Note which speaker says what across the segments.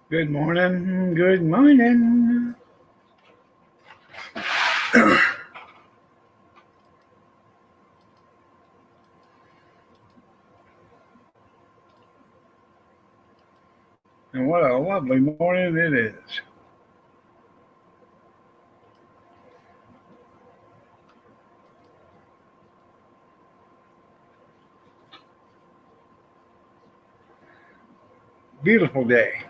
Speaker 1: Good morning. Good morning. And what a lovely morning it is. Beautiful day.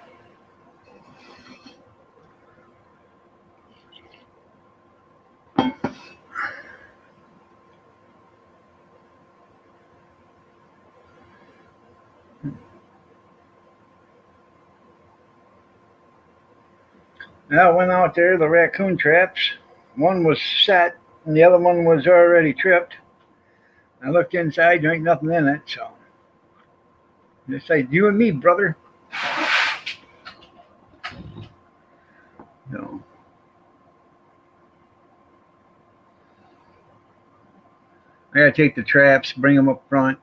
Speaker 1: Now I went out there, the raccoon traps. One was set and the other one was already tripped. I looked inside, there ain't nothing in it, so it's like you and me, brother. No. I gotta take the traps, bring them up front,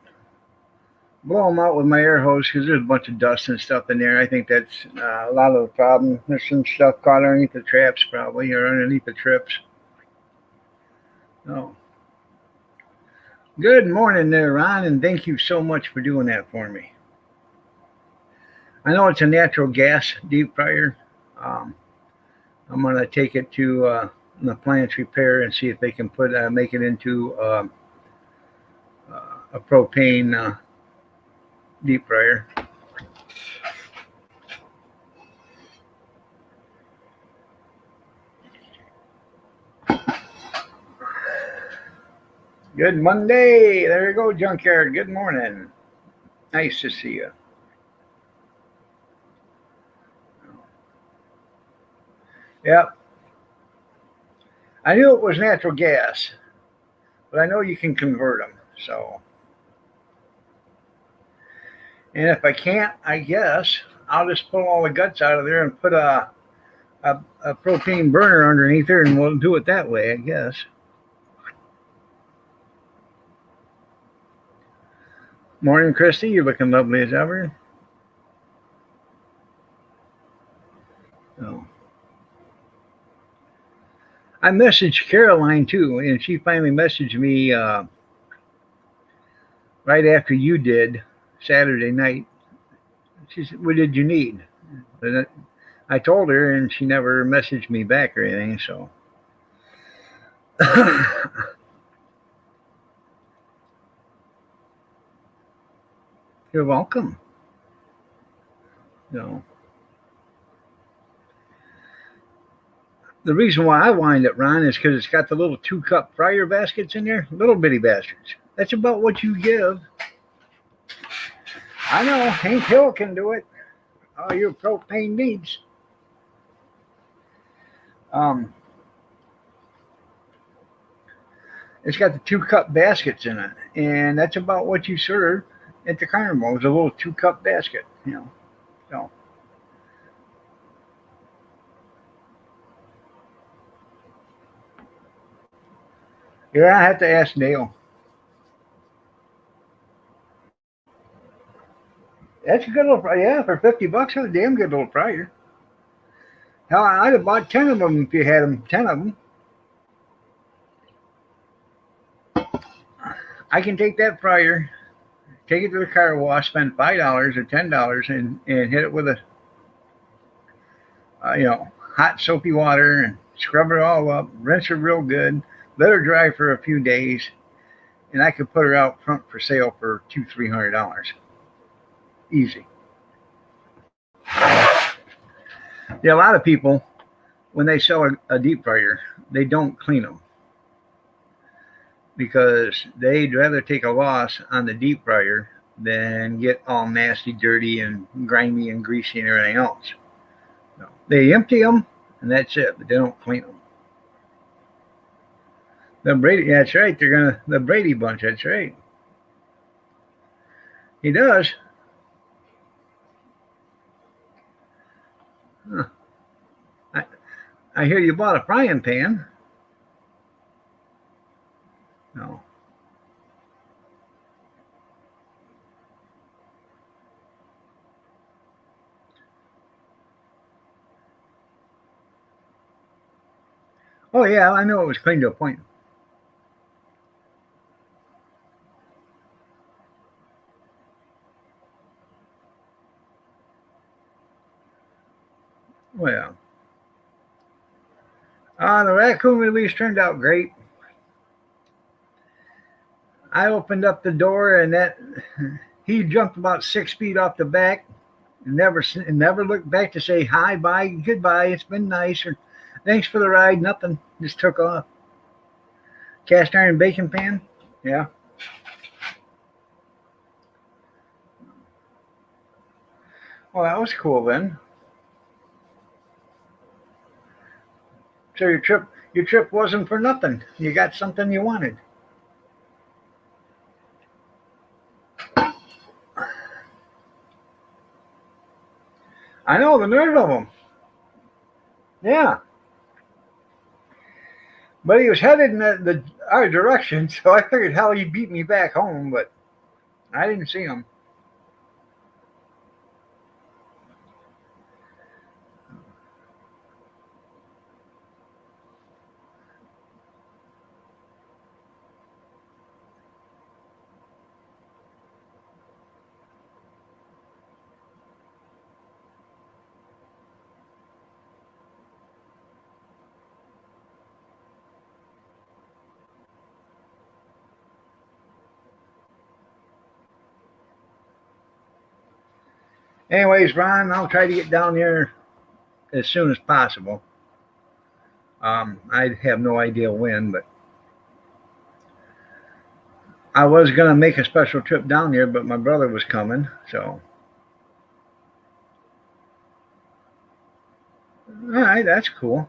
Speaker 1: blow them out with my air hose because there's a bunch of dust and stuff in there. I think that's a lot of the problem. There's some stuff caught underneath the traps, probably, or underneath the trips. Oh, good morning there, Ron, and thank you so much for doing that for me. I know it's a natural gas deep fryer. Um, I'm gonna take it to the appliance repair and see if they can put make it into a propane deep fryer. Good Monday. There you go, Junkyard. Good morning. Nice to see you. Yep. I knew it was natural gas, but I know you can convert them. So, and if I can't, I guess I'll just pull all the guts out of there and put a propane burner underneath there, and we'll do it that way, I guess. Morning, Christy. You're looking lovely as ever. Oh. I messaged Caroline too, and she finally messaged me right after you did Saturday night. She said, "What did you need?" And I told her, and she never messaged me back or anything. So, you're welcome. No, the reason why I wind it, Ron, is because it's got the little 2-cup fryer baskets in there, little bitty bastards. That's about what you give. I know Hank Hill can do it. All your propane needs. Um, it's got the 2-cup baskets in it, and that's about what you serve at the carnival. It's a little 2-cup basket, you know. So yeah, I have to ask Dale. That's a good little fryer. Yeah, for $50, that's a damn good little fryer. Hell, I'd have bought 10 of them if you had them. 10 of them. I can take that fryer, take it to the car wash, spend $5 or $10, and hit it with a hot soapy water and scrub it all up, rinse her real good, let her dry for a few days, and I could put her out front for sale for $200-300. Easy. Yeah, a lot of people when they sell a deep fryer, they don't clean them because they'd rather take a loss on the deep fryer than get all nasty, dirty, and grimy and greasy and everything else. No. They empty them and that's it, but they don't clean them. The Brady, that's right. They're gonna the Brady Bunch. That's right. He does. Huh. I, I hear you bought a frying pan. No. Oh yeah, I know it was clean to a point. Well, the raccoon release turned out great. I opened up the door and that he jumped about 6 feet off the back. Never looked back to say hi, bye, goodbye. It's been nice or thanks for the ride. Nothing. Just took off. Cast iron baking pan. Yeah. Well, that was cool then. So your trip wasn't for nothing. You got something you wanted. I know the nerve of him. Yeah, but he was headed in our direction, so I figured hell he beat me back home, but I didn't see him. Anyways, Ron, I'll try to get down there as soon as possible. I have no idea when, but I was gonna make a special trip down there, but my brother was coming, so all right, that's cool.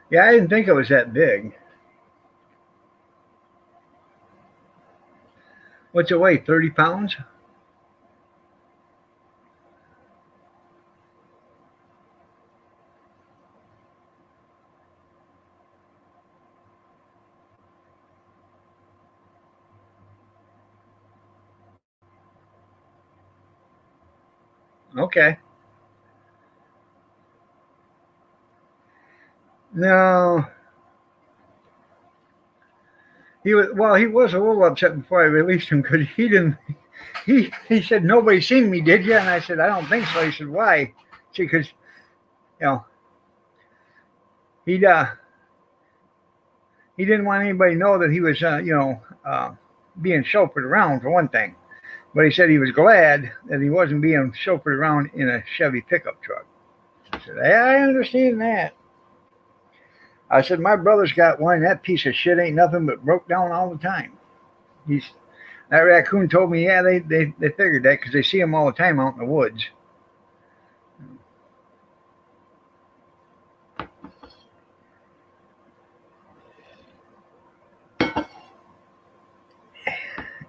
Speaker 1: Yeah, I didn't think it was that big. What's it weigh? 30 pounds? Okay. No, he was a little upset before I released him because he didn't. He said nobody seen me, did you? And I said I don't think so. He said why? See, because you know he he didn't want anybody to know that he was being chauffeured around for one thing. But he said he was glad that he wasn't being chauffeured around in a Chevy pickup truck. I said, yeah, I understand that. I said, my brother's got one. That piece of shit ain't nothing but broke down all the time. He's That raccoon told me, yeah, they figured that because they see him all the time out in the woods.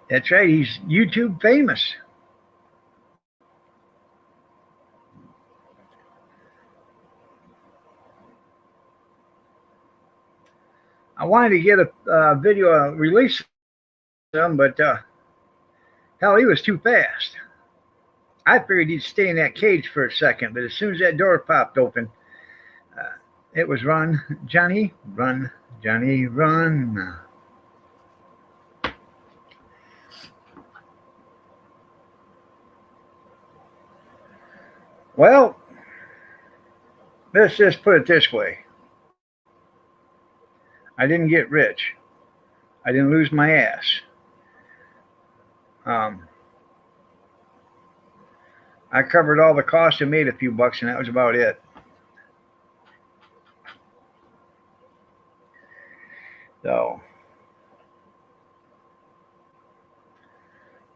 Speaker 1: That's right. He's YouTube famous. I wanted to get a video release of him, but hell, he was too fast. I figured he'd stay in that cage for a second, but as soon as that door popped open, uh, it was run, Johnny, run, Johnny, run. Well, let's just put it this way. I didn't get rich. I didn't lose my ass. Um, I covered all the costs and made a few bucks, and that was about it. So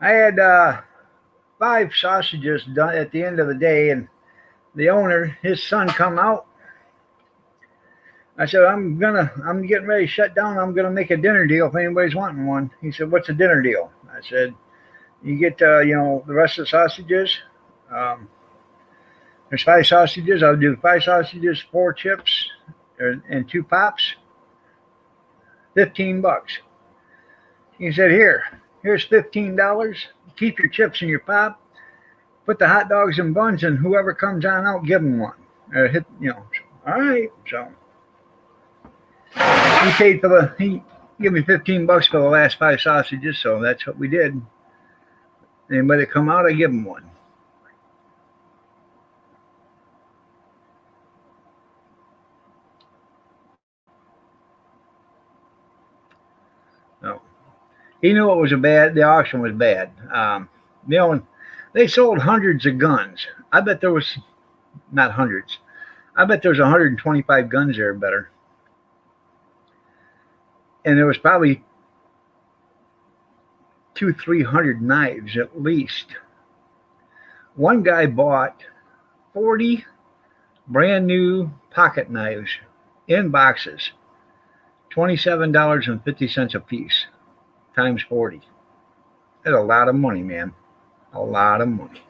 Speaker 1: I had 5 sausages done at the end of the day, and the owner, his son, come out. I said, I'm getting ready to shut down. I'm gonna make a dinner deal if anybody's wanting one. He said, what's a dinner deal? I said, you get the rest of the sausages. Um, there's 5 sausages. I'll do 5 sausages, 4 chips, and 2 pops. $15. He said, here's $15. Keep your chips and your pop. Put the hot dogs and buns, and whoever comes on out, give them one. All right. So He paid for the, he gave me $15 for the last 5 sausages, so that's what we did. Anybody that come out, I give them one. No. He knew it was the auction was bad. You know, they sold hundreds of guns. I bet there was, not hundreds, I bet there was 125 guns there better. And there was probably 200-300 knives at least. One guy bought 40 brand new pocket knives in boxes, $27.50 a piece, times 40. That's a lot of money, man. A lot of money.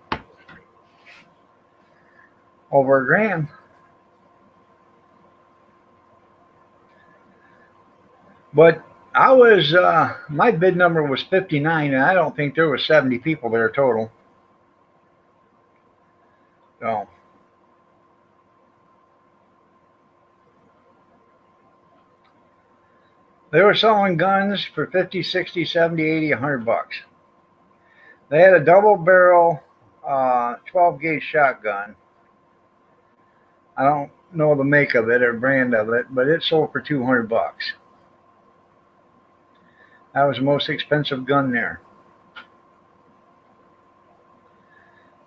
Speaker 1: Over $1,000. But I was, my bid number was 59, and I don't think there was 70 people there total. So, they were selling guns for 50, 60, 70, 80, 100 bucks. They had a double barrel 12 gauge shotgun. I don't know the make of it or brand of it, but it sold for 200 bucks. That was the most expensive gun there.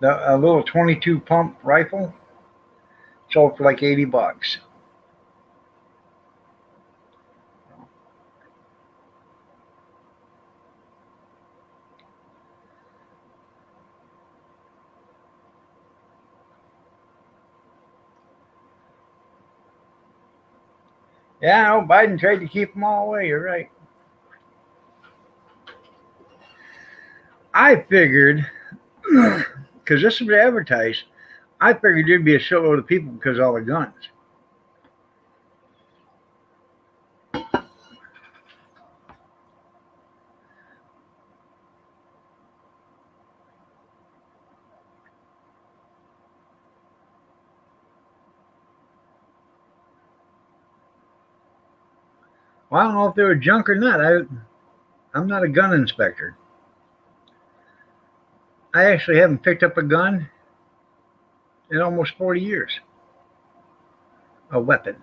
Speaker 1: A little 22 pump rifle sold for like 80 bucks. Yeah, no, Biden tried to keep them all away. You're right. I figured, because this was advertised, I figured there'd be a shitload of people because of all the guns. Well, I don't know if they were junk or not. I'm not a gun inspector. I actually haven't picked up a gun in almost 40 years. A weapon.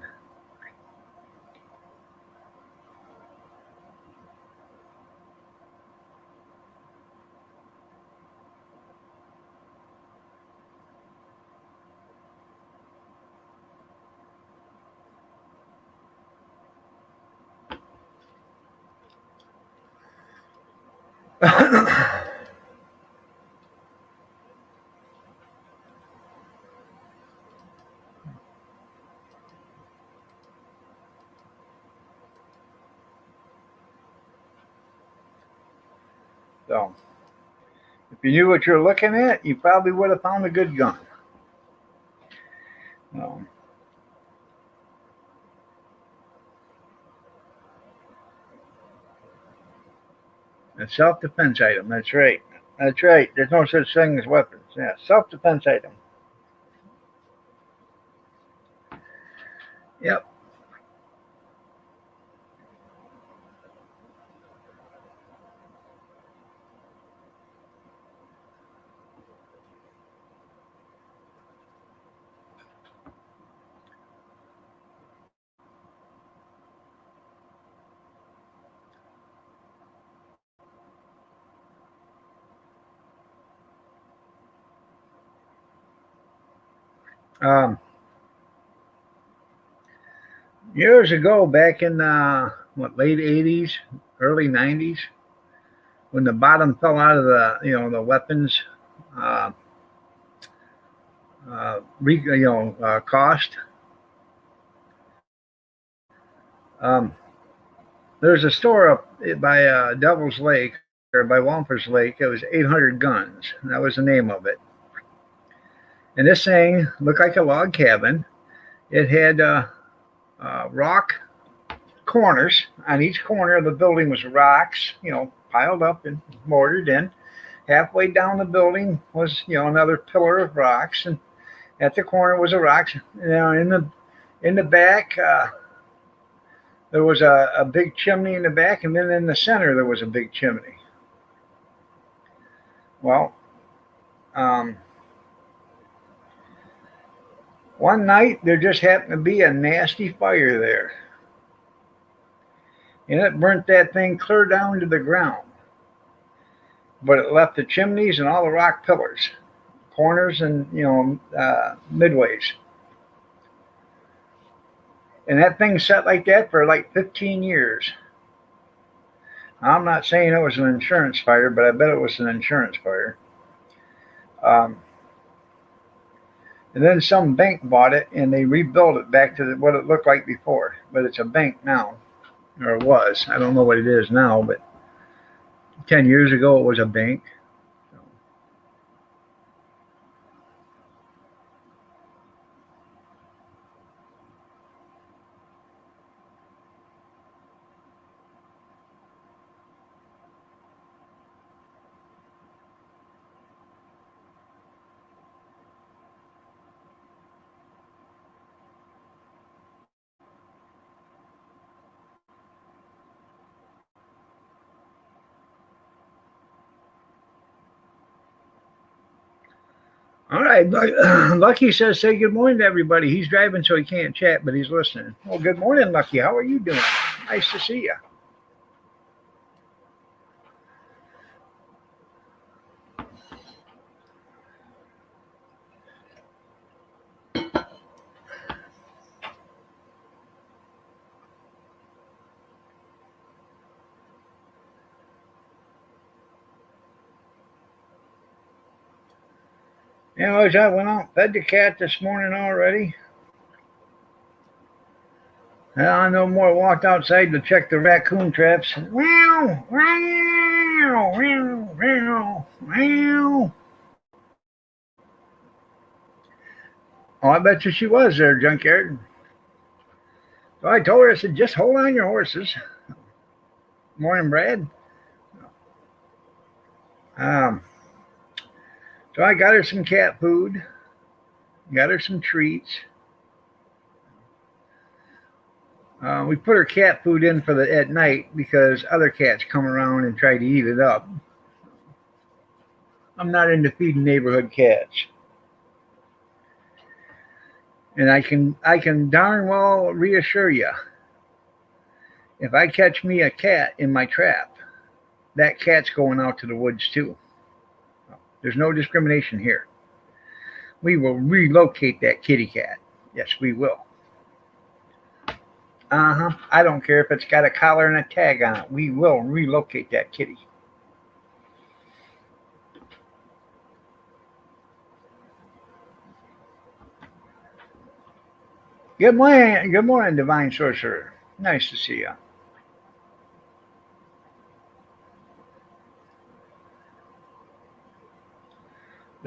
Speaker 1: So, if you knew what you're looking at, you probably would have found a good gun. So, a self-defense item. That's right. That's right. There's no such thing as weapons. Yeah, self-defense item. Yep. Um, Years ago, back in late '80s, early '90s, when the bottom fell out of the weapons uh, cost. Um, there's a store up by Devil's Lake or by Wampus Lake. It was 800 guns. That was the name of it. And this thing looked like a log cabin. It had rock corners. On each corner of the building was rocks, piled up and mortared in. Halfway down the building was, another pillar of rocks, and at the corner was a rock. In the back, There was a big chimney in the back, and then in the center there was a big chimney. Well, um, one night there just happened to be a nasty fire there, and it burnt that thing clear down to the ground. But it left the chimneys and all the rock pillars, corners, and midways. And that thing sat like that for like 15 years. I'm not saying it was an insurance fire, but I bet it was an insurance fire. Um, and then some bank bought it and they rebuilt it back to what it looked like before. But it's a bank now, or it was. I don't know what it is now, but 10 years ago it was a bank. All right, Lucky says, say good morning to everybody. He's driving, so he can't chat, but he's listening. Well, good morning, Lucky. How are you doing? Nice to see you. Anyways, I went out, fed the cat this morning already. I no more walked outside to check the raccoon traps. Meow, meow, meow, meow, meow. Oh, I bet you she was there, Junkyard. So I told her, I said, just hold on your horses. Morning, Brad. So I got her some cat food, got her some treats. We put her cat food in for at night because other cats come around and try to eat it up. I'm not into feeding neighborhood cats. And I can darn well reassure you, if I catch me a cat in my trap, that cat's going out to the woods too. There's no discrimination here. We will relocate that kitty cat. Yes, we will. I don't care if it's got a collar and a tag on it. We will relocate that kitty. Good morning, Divine Sorcerer. Nice to see you.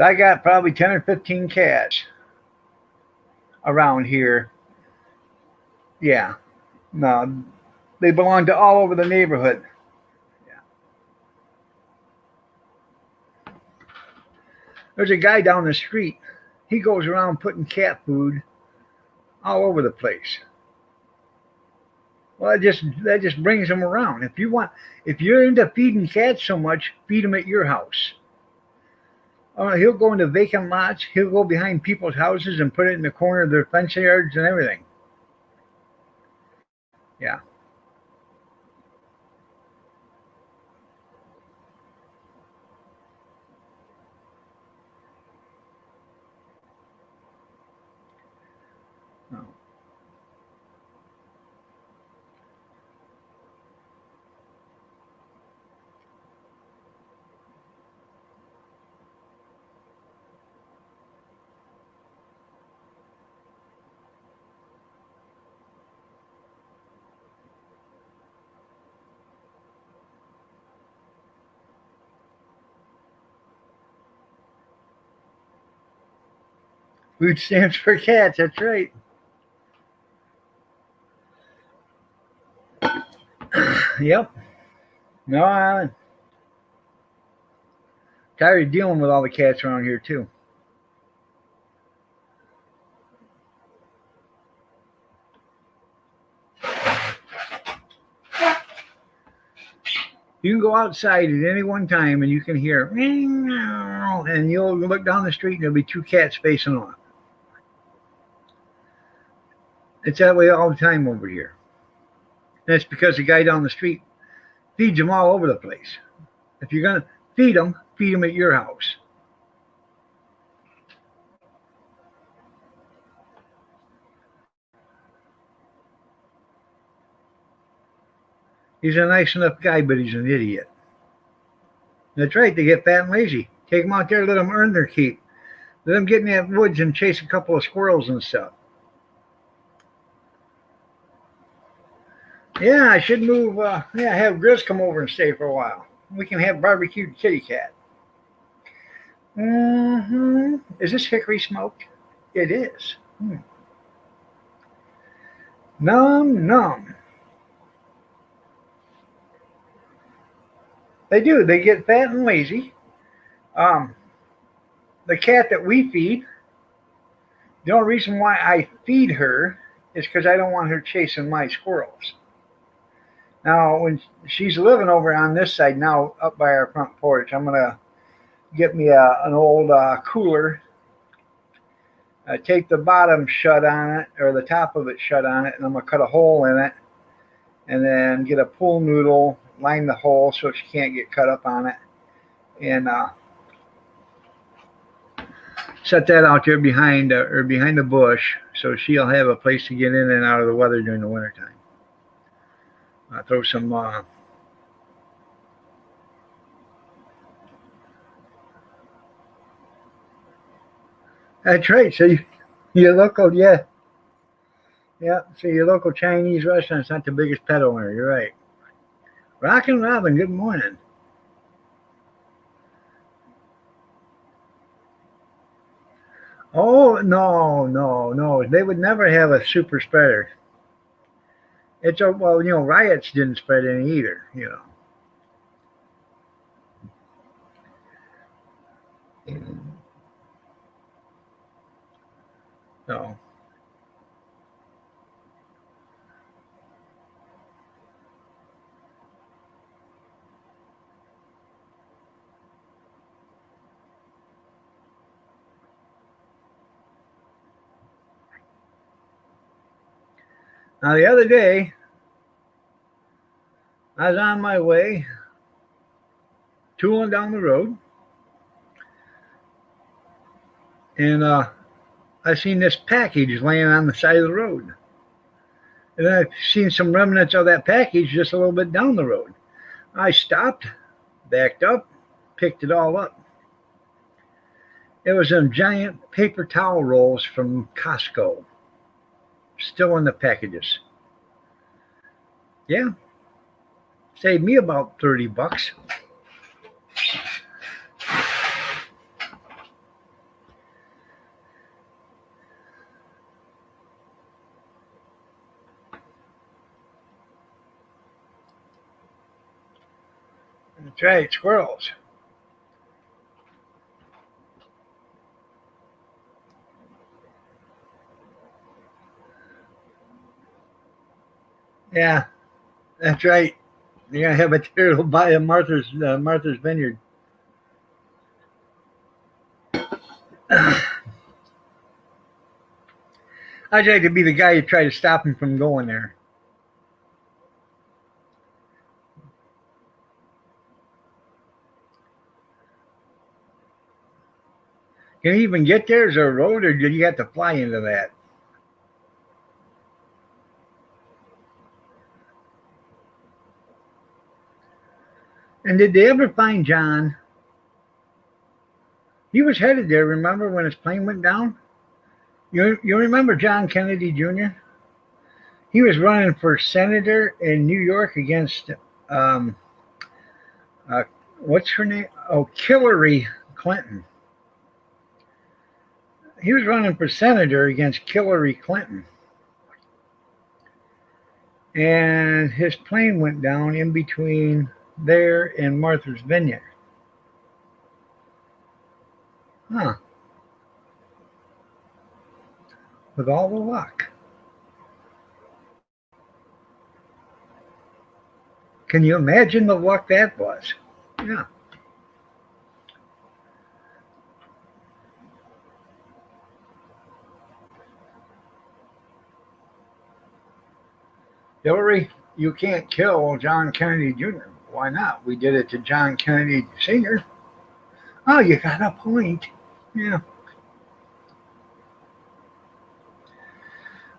Speaker 1: I got probably 10 or 15 cats around here. Yeah. No, they belong to all over the neighborhood. Yeah. There's a guy down the street. He goes around putting cat food all over the place. Well, that just brings them around. If you're into feeding cats so much, feed them at your house. He'll go into vacant lots. He'll go behind people's houses and put it in the corner of their fence yards and everything. Yeah. Oh. Food stamps for cats. That's right. Yep. No, I'm tired of dealing with all the cats around here too. You can go outside at any one time and you can hear, meow, and you'll look down the street and there'll be two cats facing off. It's that way all the time over here. And it's because the guy down the street feeds them all over the place. If you're going to feed them at your house. He's a nice enough guy, but he's an idiot. That's right, they get fat and lazy. Take them out there, let them earn their keep. Let them get in that woods and chase a couple of squirrels and stuff. Yeah, I should move. Have Grizz come over and stay for a while. We can have barbecued kitty cat. Is this hickory smoked? It is. Nom nom. They do. They get fat and lazy. The cat that we feed, the only reason why I feed her is because I don't want her chasing my squirrels. Now, when she's living over on this side now, up by our front porch, I'm gonna get me an old cooler, take the bottom shut on it, or the top of it shut on it, and I'm gonna cut a hole in it, and then get a pool noodle, line the hole so she can't get cut up on it, and set that out there behind the bush, so she'll have a place to get in and out of the weather during the wintertime. Throw some that's right. So your local, yeah. So your local Chinese restaurant's not the biggest pet owner. You're right. Rockin' Robin, good morning. Oh no, no, no! They would never have a super spreader. It's a well, riots didn't spread any either. So now the other day, I was on my way, tooling down the road, and I seen this package laying on the side of the road. And I've seen some remnants of that package just a little bit down the road. I stopped, backed up, picked it all up. It was some giant paper towel rolls from Costco, still in the packages. Yeah, saved me about $30. That's right, squirrels. Yeah, that's right. You're gonna have a turtle by a Martha's Vineyard. I'd like to be the guy who tried to stop him from going there. Can you even get there? Is there a road, or did you have to fly into that? And did they ever find John? He was headed there. Remember when his plane went down? You remember John Kennedy Jr.? He was running for senator in New York against um, uh, what's her name? Oh, Hillary Clinton. He was running for senator against Hillary Clinton, and his plane went down in between there and Martha's Vineyard. Huh? With all the luck. Can you imagine the luck that was? Yeah. Hillary, you can't kill John Kennedy Jr. Why not? We did it to John Kennedy Sr. Oh, you got a point. Yeah.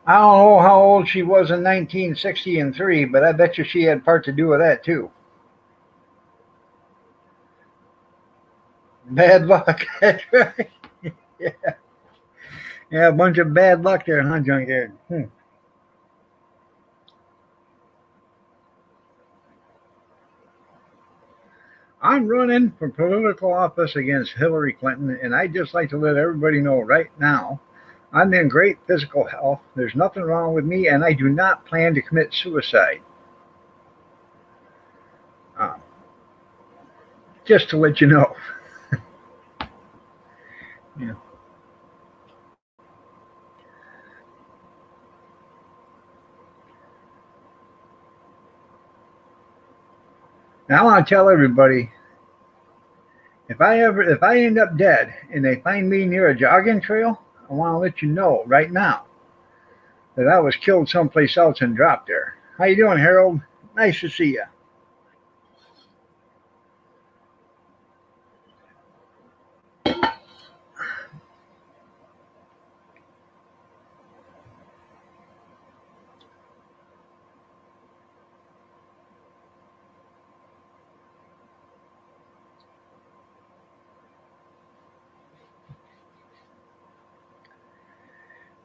Speaker 1: I don't know how old she was in 1963, but I bet you she had part to do with that too. Bad luck. That's right. Yeah. Yeah, a bunch of bad luck there, huh, Junkyard? I'm running for political office against Hillary Clinton, and I'd just like to let everybody know right now I'm in great physical health. There's nothing wrong with me, and I do not plan to commit suicide. Uh, just to let you know. Yeah. Now I want to tell everybody if I end up dead and they find me near a jogging trail, I want to let you know right now that I was killed someplace else and dropped there. How you doing, Harold? Nice to see you.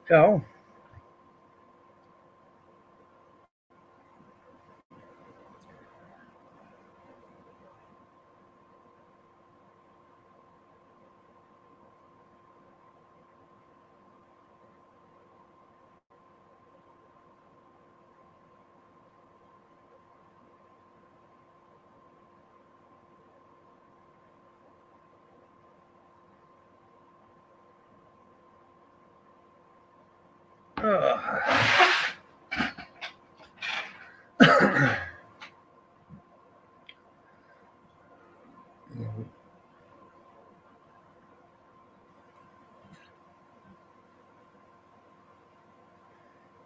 Speaker 1: So, uh,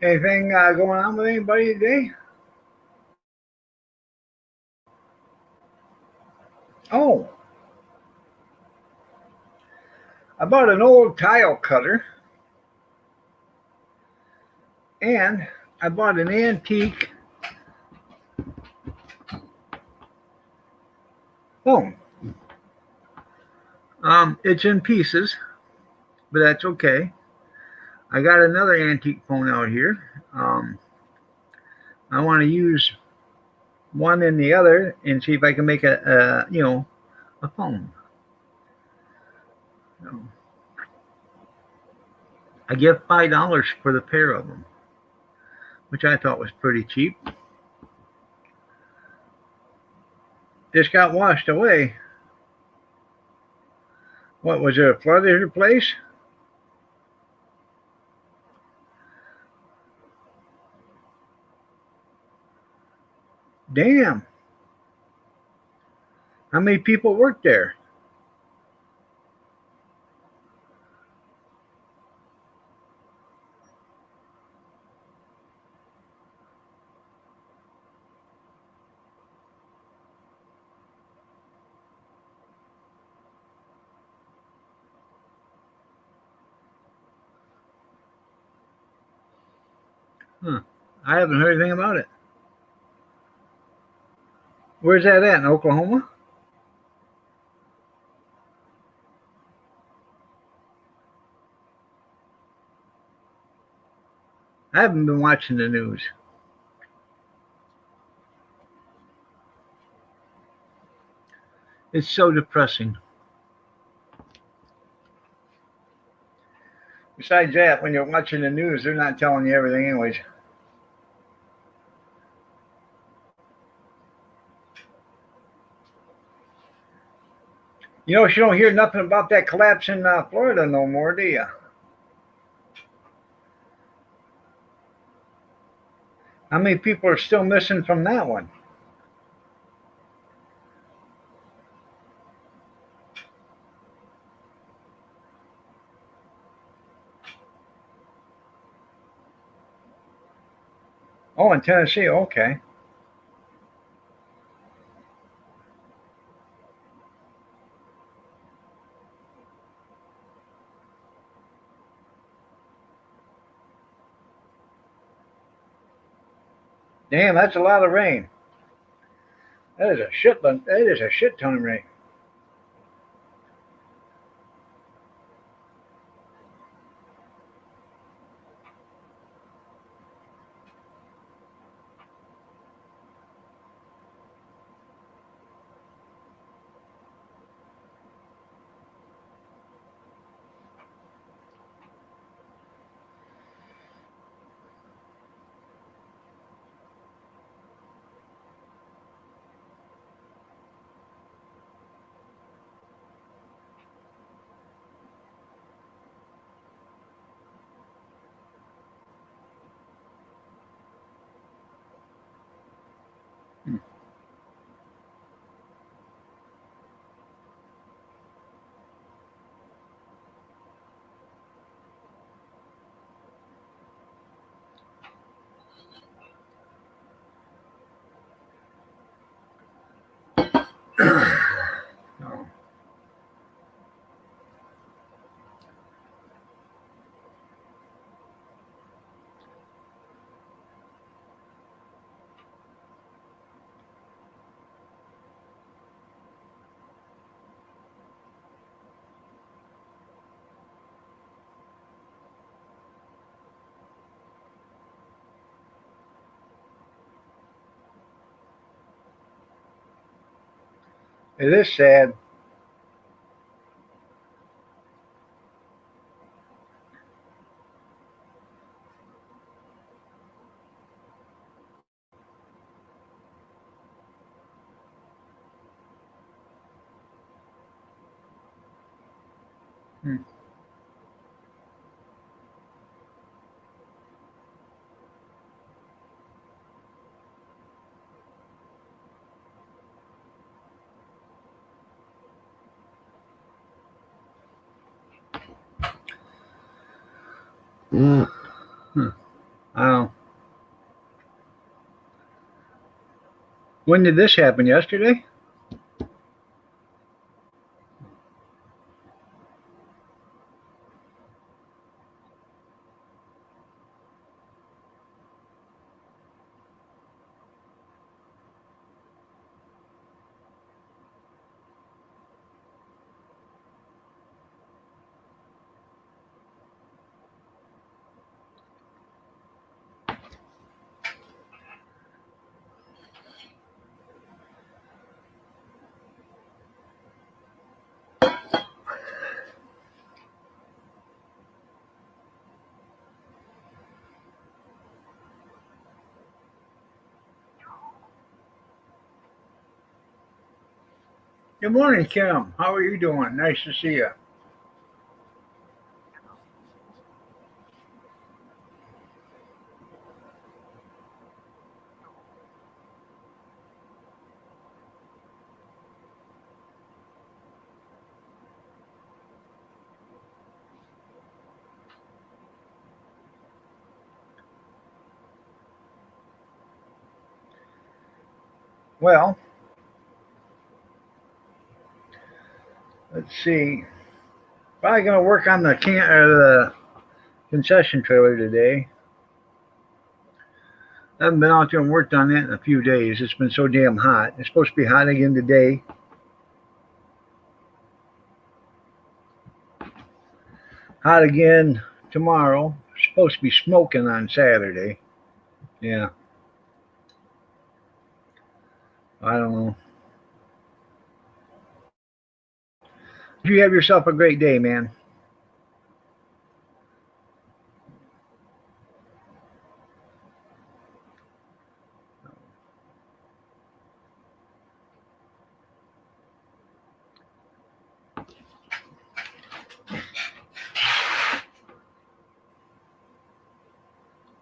Speaker 1: anything going on with anybody today? Oh, I bought an old tile cutter and I bought an antique phone. It's in pieces, but that's okay. I got another antique phone out here. I want to use one and the other and see if I can make a phone. So I give $5 for the pair of them, which I thought was pretty cheap. Just got washed away. What was there, a flood at your place? Damn. How many people work there? Huh. I haven't heard anything about it. Where's that at, in Oklahoma? I haven't been watching the news. It's so depressing. Besides that, when you're watching the news, they're not telling you everything, anyways. You know, you don't hear nothing about that collapse in Florida no more, do you? How many people are still missing from that one? Oh, in Tennessee. Okay. Damn, that's a lot of rain. That is a shit. That is a shit ton of rain. Hmm. Oh. It is sad. Hmm. Hmm. I don't know. When did this happen? Yesterday? Good morning, Kim. How are you doing? Nice to see you. Well, let's see. Probably gonna work on the concession trailer today. I haven't been out there and worked on that in a few days. It's been so damn hot. It's supposed to be hot again today. Hot again tomorrow. It's supposed to be smoking on Saturday. Yeah, I don't know. You have yourself a great day, man.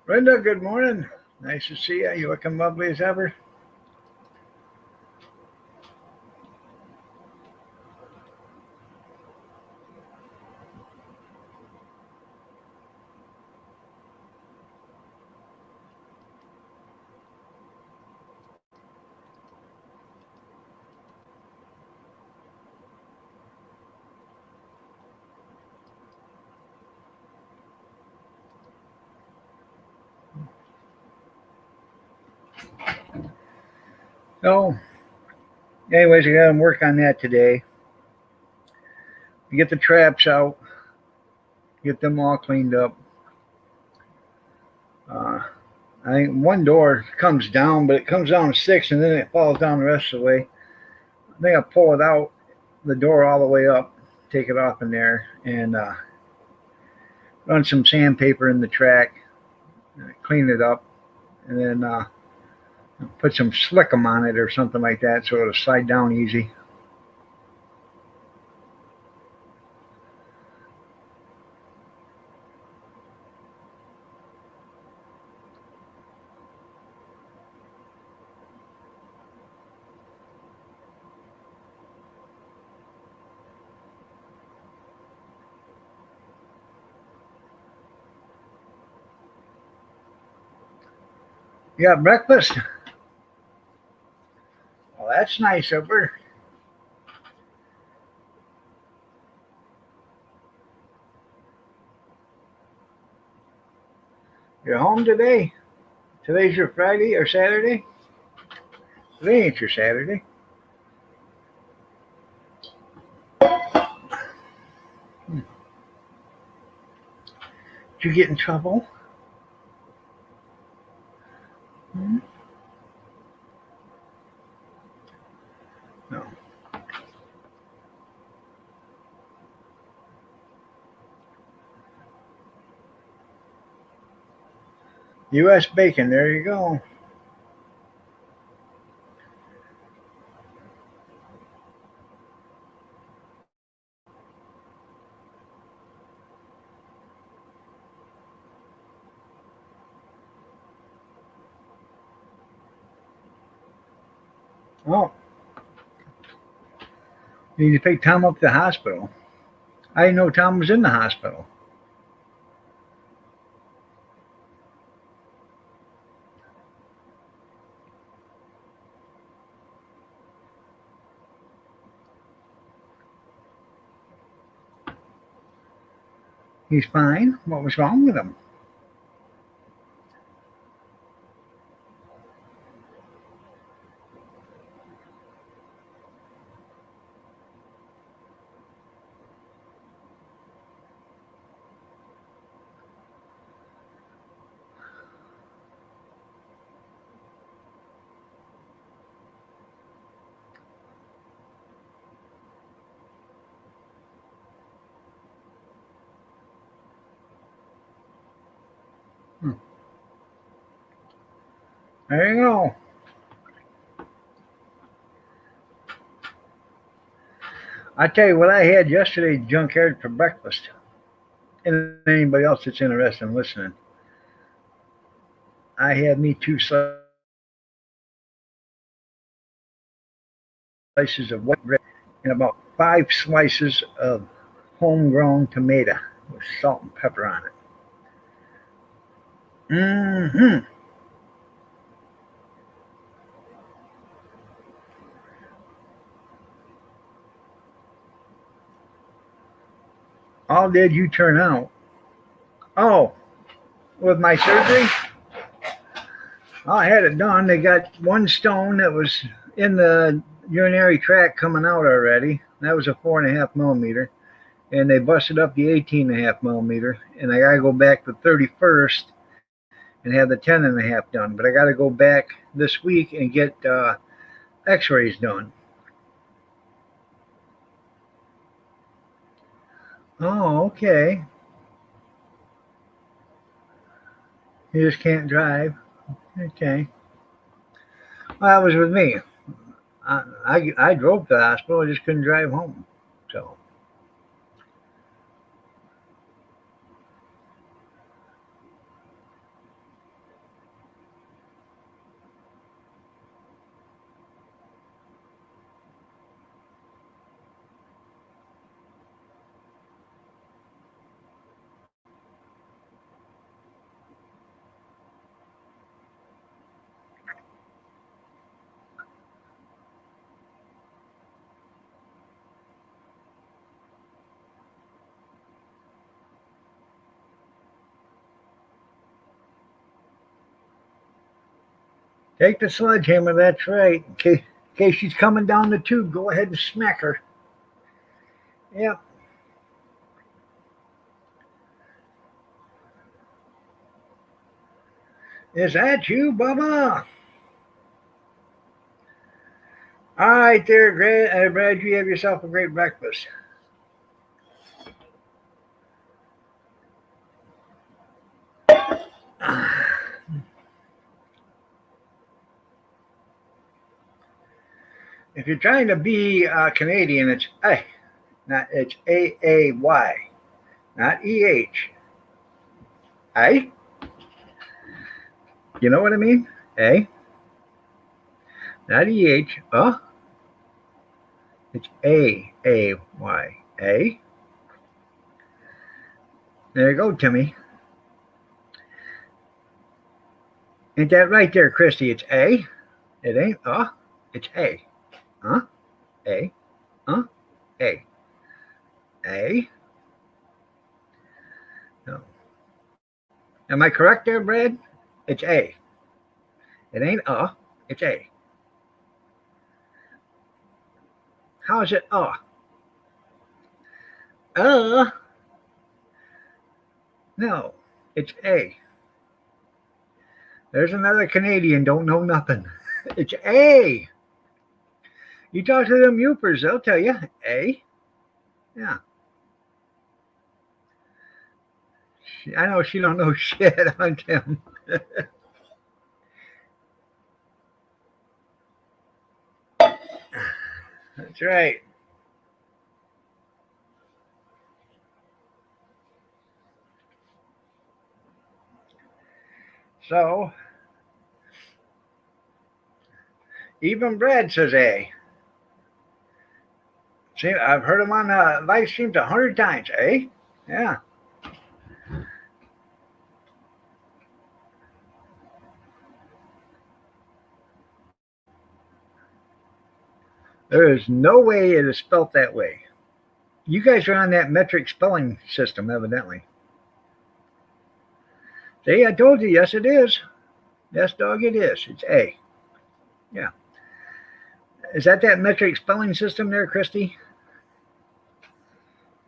Speaker 1: Brenda, good morning. Nice to see you. You looking lovely as ever. So, anyways, I got to work on that today. Get the traps out, get them all cleaned up. Uh, I think one door comes down, but it comes down to 6 and then it falls down the rest of the way. I think I pull it out, the door all the way up, take it off in there, and run some sandpaper in the track, clean it up, and then put some slickum on it or something like that so it'll slide down easy. You got breakfast? Well, that's nice of her. You're home today? Today's your Friday or Saturday? Today ain't your Saturday. Hmm. Did you get in trouble? Hmm? No. U.S. bacon, there you go. Oh, you need to pick Tom up to the hospital. I didn't know Tom was in the hospital. He's fine. What was wrong with him? Hmm. There you go. I tell you what I had yesterday, junkyard for breakfast. And anybody else that's interested in listening, I had me 2 slices of white bread and about 5 slices of homegrown tomato with salt and pepper on it. Mm-hmm. How did you turn out? Oh, with my surgery? I had it done. They got one stone that was in the urinary tract coming out already. That was a 4.5 millimeter. And they busted up the 18.5 millimeter. And I got to go back the 31st and have the 10.5 done. But I got to go back this week and get x rays done. Oh, okay. You just can't drive. Okay. Well, that was with me. I drove to the hospital. I just couldn't drive home. So, Take the sledgehammer, that's right. In case she's coming down the tube, go ahead and smack her. Yep. Is that you, Bubba? All right, there, Brad. You have yourself a great breakfast. If you're trying to be Canadian, it's A, not it's AAY, not EH. A. You know what I mean? A, not EH. It's AAY. A. There you go, Timmy. Ain't that right there, Christy? It's A. It ain't it's A. A. A. A. No. Am I correct there, Brad? It's A. It ain't it's A. How is it No, it's A. There's another Canadian don't know nothing. It's A. You talk to them Yoopers, they'll tell you. A. Yeah. I know she don't know shit on Tim. That's right. So, even Brad says A. See, I've heard him on live streams 100 times. A? Yeah. There is no way it is spelt that way. You guys are on that metric spelling system, evidently. See, I told you, yes, it is. Yes, dog, it is. It's A. Yeah. Is that metric spelling system there, Christy?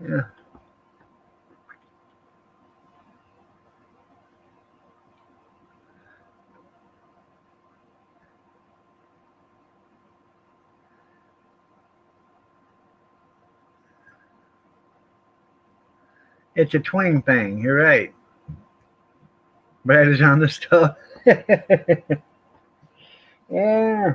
Speaker 1: Yeah. It's a twang thing. You're right. Brad is on the stuff. Yeah.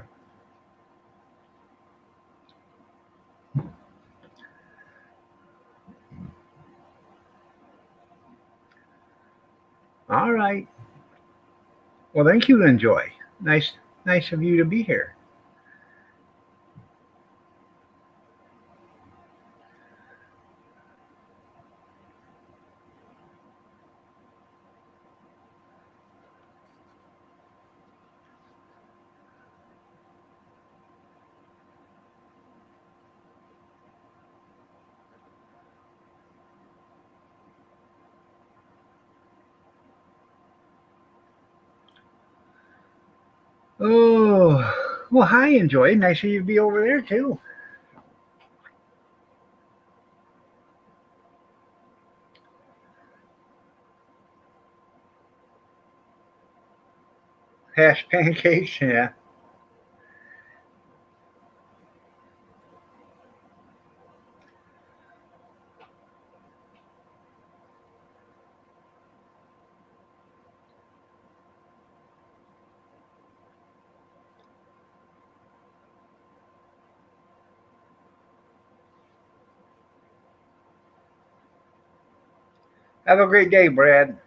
Speaker 1: All right. Well, thank you, Enjoy. Nice of you to be here. Oh, well, hi, Enjoy. Nice of you to be over there, too. Hash pancakes, yeah. Have a great day, Brad.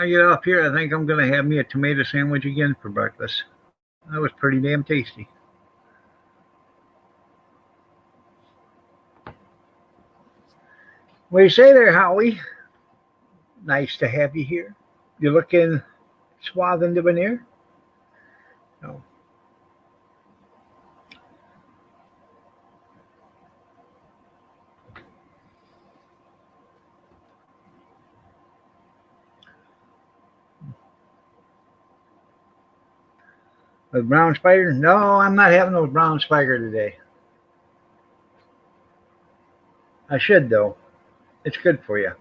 Speaker 1: I get off here, I think I'm going to have me a tomato sandwich again for breakfast. That was pretty damn tasty. What do you say there, Howie? Nice to have you here. You're looking suave and debonair. No. With brown spider? No, I'm not having no brown spider today. I should, though. It's good for you.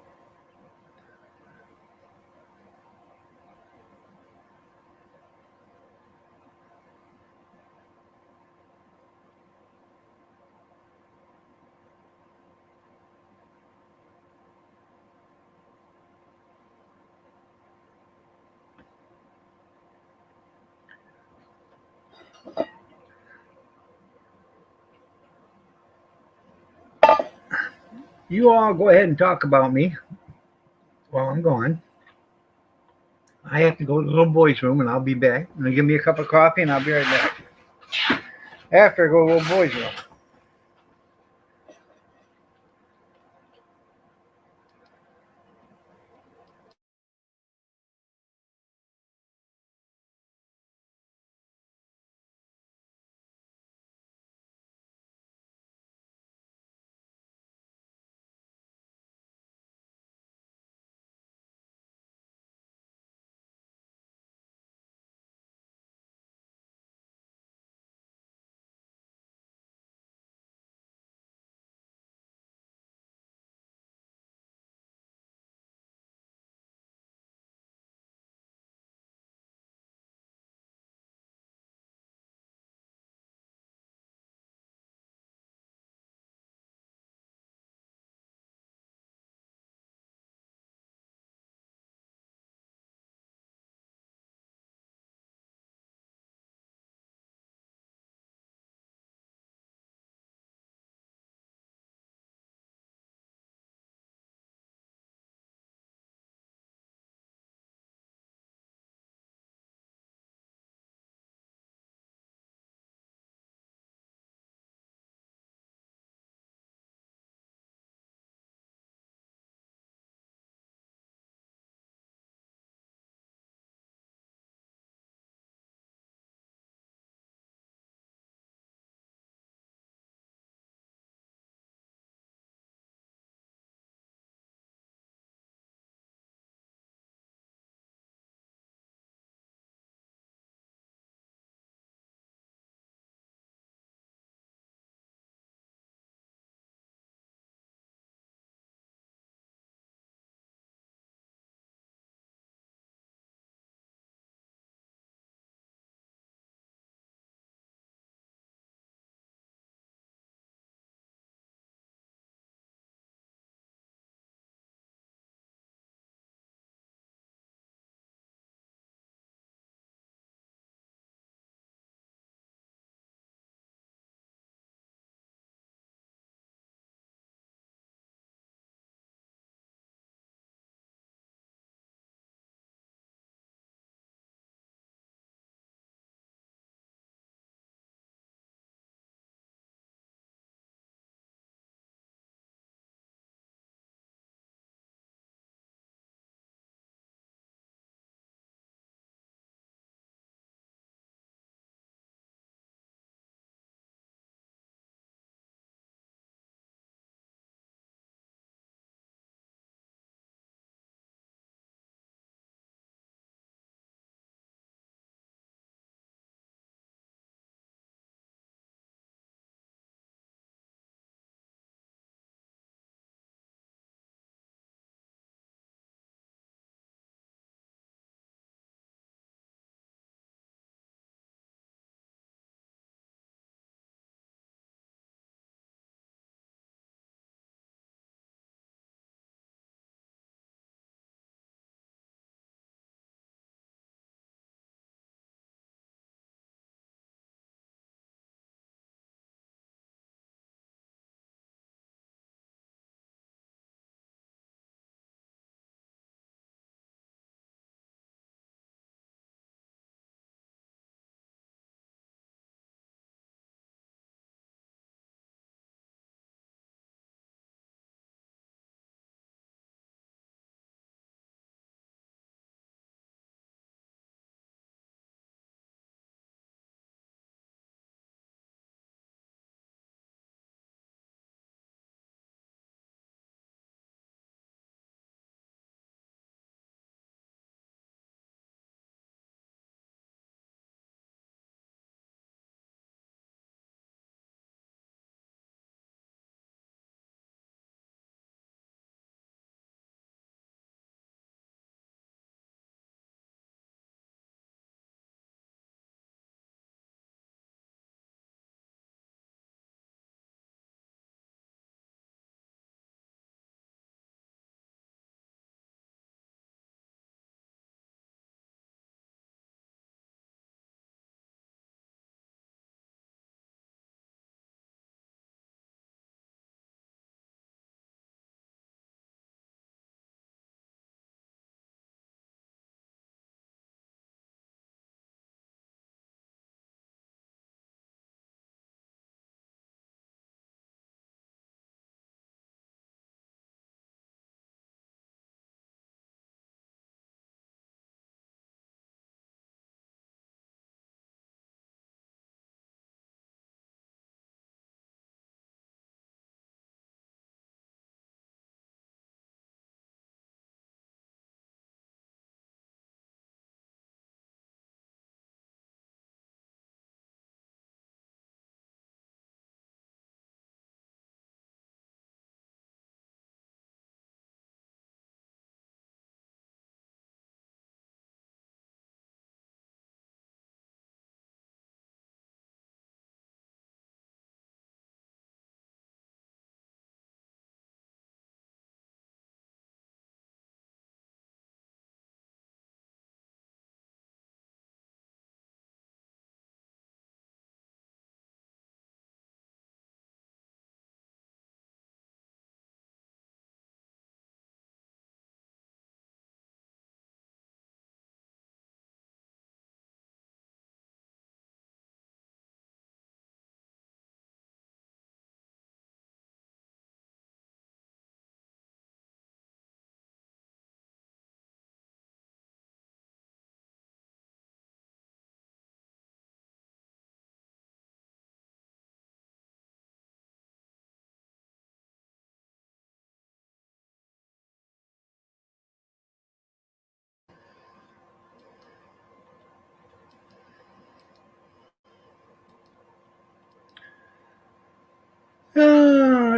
Speaker 1: You all go ahead and talk about me while I'm gone. I have to go to the little boy's room and I'll be back. Give me a cup of coffee and I'll be right back. After I go to the little boy's room.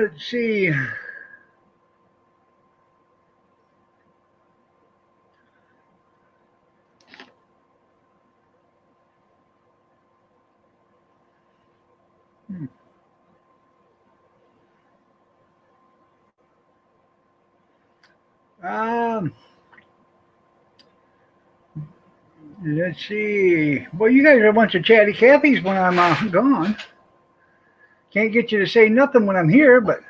Speaker 1: Let's see. Um, let's see. Well, you guys are a bunch of chatty Cathy's when I'm gone. Can't get you to say nothing when I'm here, but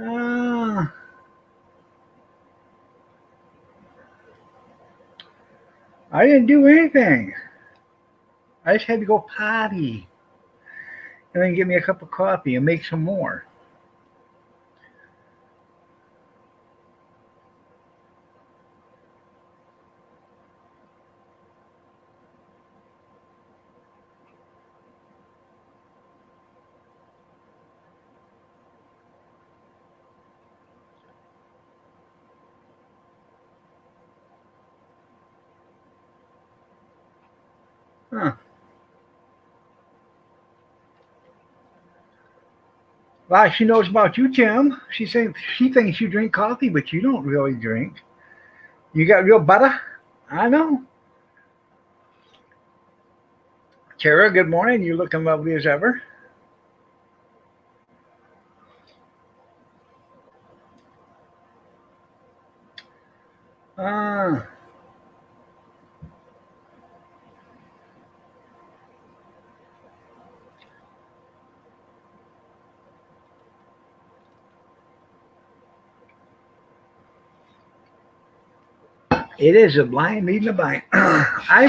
Speaker 1: uh, I didn't do anything. I just had to go potty and then get me a cup of coffee and make some more. Huh. Well, she knows about you, Tim. She thinks you drink coffee, but you don't really drink. You got real butter? I know. Tara, good morning. You looking lovely as ever. Uh, it is a blind leading a blind. I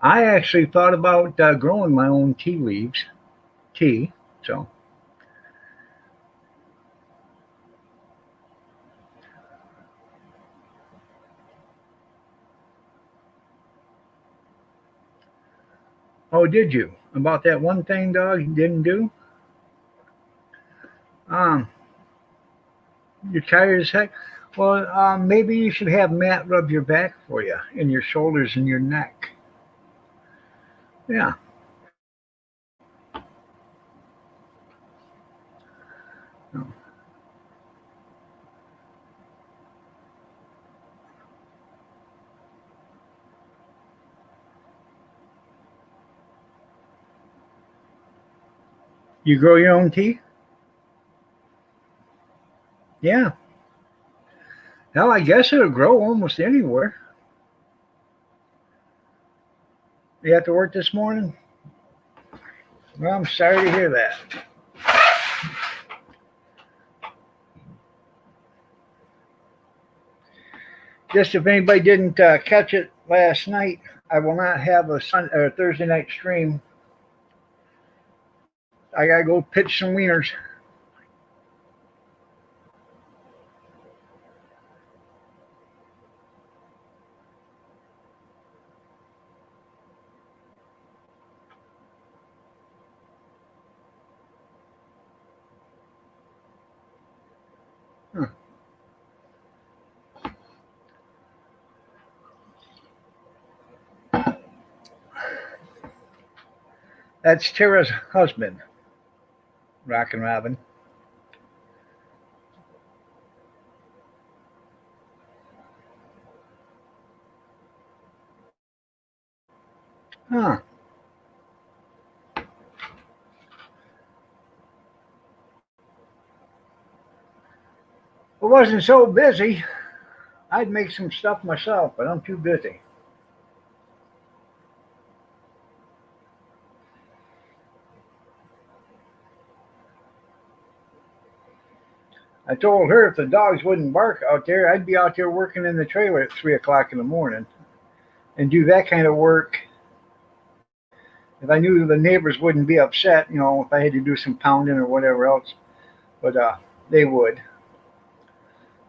Speaker 1: actually thought about growing my own tea. So, oh, did you? About that one thing, dog, you didn't do? Um, you're tired as heck. Well, maybe you should have Matt rub your back for you and your shoulders and your neck. Yeah. You grow your own tea? Yeah. Hell, I guess it'll grow almost anywhere. You have to work this morning? Well, I'm sorry to hear that. Just if anybody didn't catch it last night, I will not have a Thursday night stream. I gotta go pitch some wieners. Huh. That's Tara's husband, Rockin' Robin. Huh. If I wasn't so busy, I'd make some stuff myself, but I'm too busy. I told her if the dogs wouldn't bark out there, I'd be out there working in the trailer at 3 o'clock in the morning and do that kind of work. If I knew the neighbors wouldn't be upset, if I had to do some pounding or whatever else, but they would.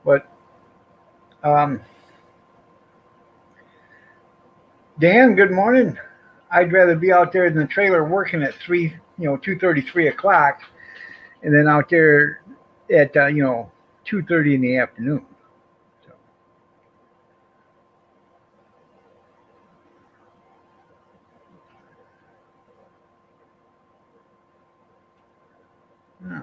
Speaker 1: But um, Dan, good morning. I'd rather be out there in the trailer working at 2:30, 3 o'clock, and then out there at 2:30 in the afternoon. So, yeah.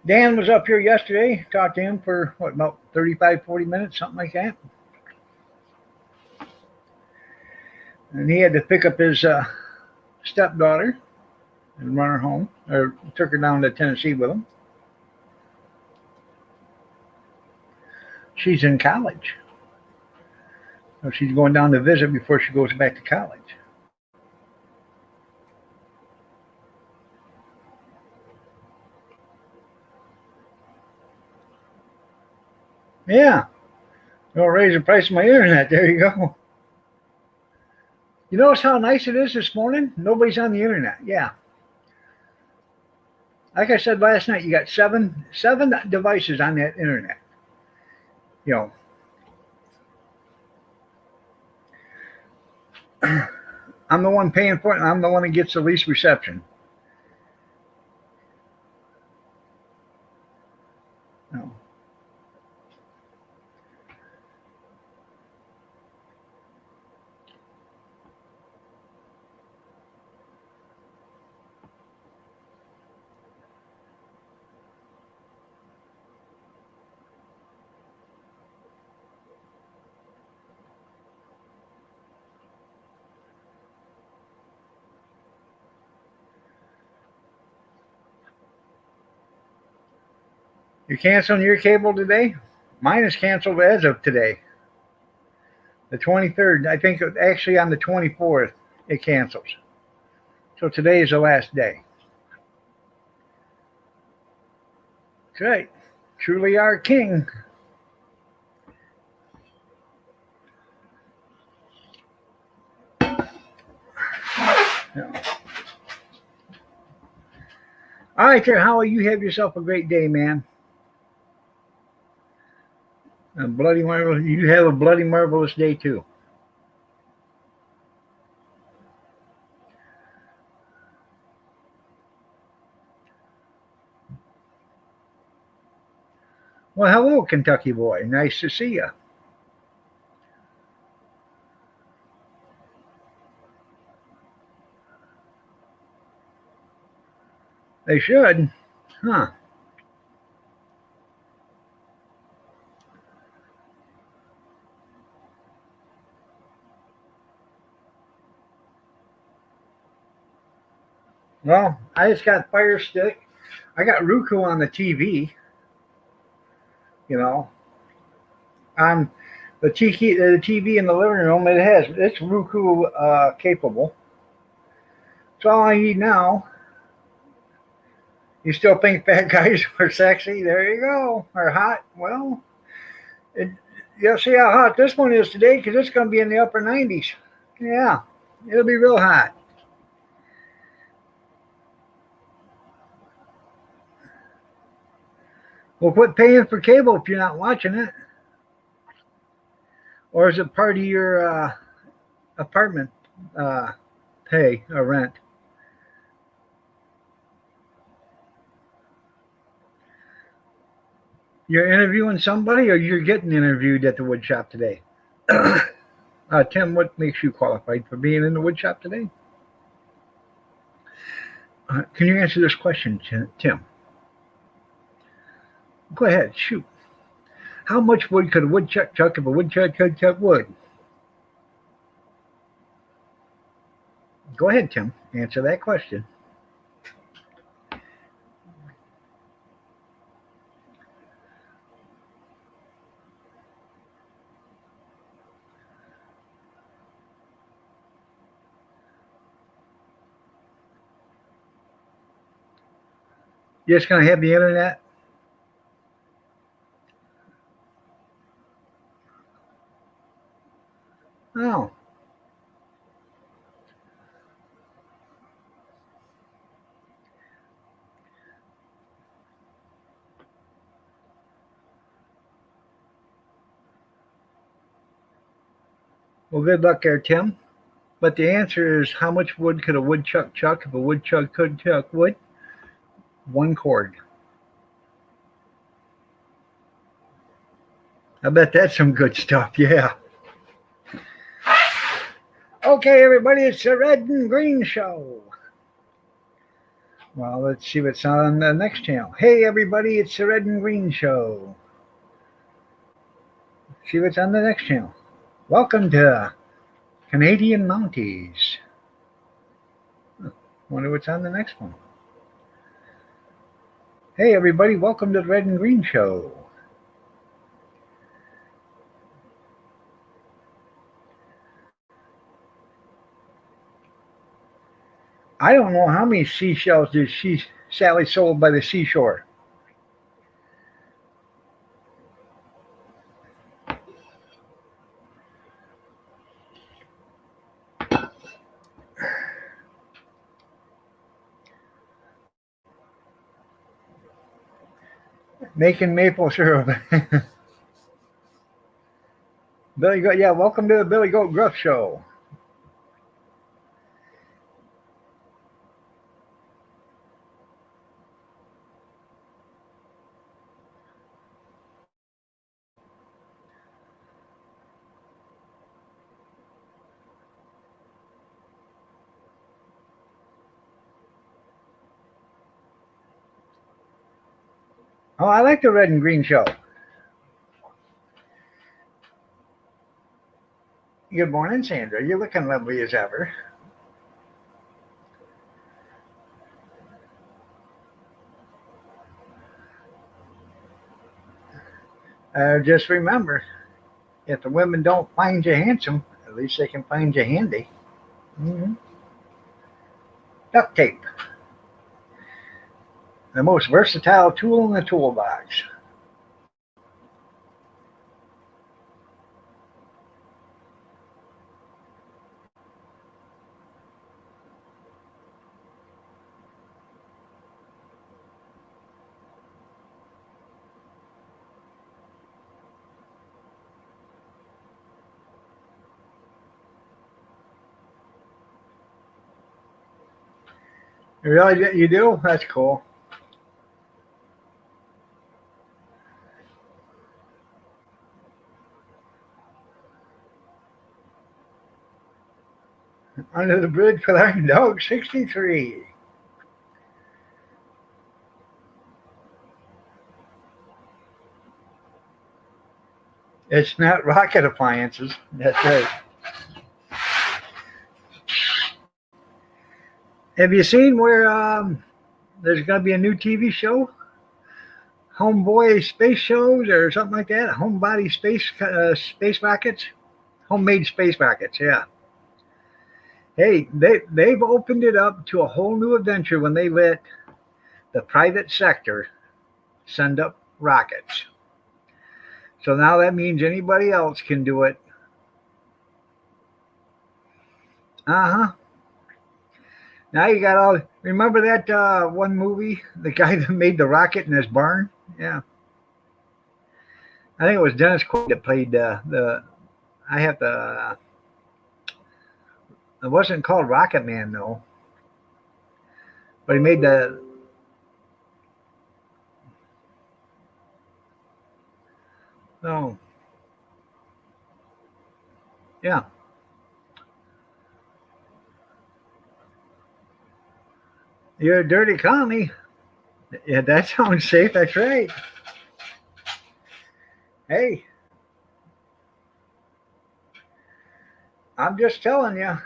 Speaker 1: Dan was up here yesterday. Talked to him for what, about 35, 40 minutes, something like that. And he had to pick up his stepdaughter and run her home, or took her down to Tennessee with him. She's in college. So she's going down to visit before she goes back to college. Yeah. Don't raise the price of my internet. There you go. You notice how nice it is this morning? Nobody's on the internet. Yeah. Like I said last night, you got seven devices on that internet. You know, I'm the one paying for it, and I'm the one that gets the least reception. No. You're canceling your cable today? Mine is canceled as of today, the 23rd. I think actually on the 24th it cancels. So today is the last day. That's right. Truly our king. Yeah. All right, there, Howie. You have yourself a great day, man. A bloody marvelous. You have a bloody marvelous day too. Well, hello, Kentucky boy. Nice to see you. They should, huh? Well, I just got Fire Stick. I got Roku on the TV. You know, on the TV in the living room. It's Roku capable. So all I need now. You still think fat guys are sexy? There you go. Or hot? Well, it, you'll see how hot this one is today because it's going to be in the upper 90s. Yeah, it'll be real hot. Well, quit paying for cable if you're not watching it. Or is it part of your apartment uh, pay or rent? You're interviewing somebody or you're getting interviewed at the wood shop today? Tim, what makes you qualified for being in the wood shop today? Can you answer this question, Tim? Go ahead, shoot. How much wood could a woodchuck chuck if a woodchuck could chuck wood? Go ahead, Tim. Answer that question. You're just going to have the internet? Oh, Well, good luck there, Tim. But the answer is, how much wood could a woodchuck chuck if a woodchuck could chuck wood? One cord. I bet that's some good stuff. Yeah. Okay, everybody, it's the Red and Green Show. Well, let's see what's on the next channel. Hey, everybody, it's the Red and Green Show. See what's on the next channel. Welcome to Canadian Mounties. Wonder what's on the next one. Hey, everybody, welcome to the Red and Green Show. I don't know how many seashells did Sally sold by the seashore. Making maple syrup. Billy Goat, yeah, welcome to the Billy Goat Gruff Show. Oh, I like the Red and Green Show. Good morning, Sandra. You're looking lovely as ever. Just remember, if the women don't find you handsome, at least they can find you handy. Mm-hmm. Duct tape, the most versatile tool in the toolbox. Really, you do? That's cool. Under the bridge with our dog 63. It's not rocket appliances. That's right. Have you seen where there's going to be a new TV show? Homeboy space shows or something like that? Homebody space rockets? Homemade space rockets, yeah. Hey, they've opened it up to a whole new adventure when they let the private sector send up rockets. So now that means anybody else can do it. Uh-huh. Now you got all. Remember that one movie, the guy that made the rocket in his barn? Yeah, I think it was Dennis Quaid that played the. I have to. It wasn't called Rocket Man though, but he made the. Oh, yeah. You're a dirty commie. Yeah, that sounds safe. That's right. Hey, I'm just telling you.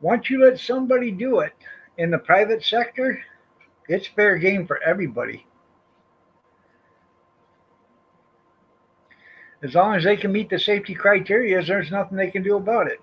Speaker 1: Once you let somebody do it in the private sector, it's fair game for everybody. As long as they can meet the safety criteria, there's nothing they can do about it.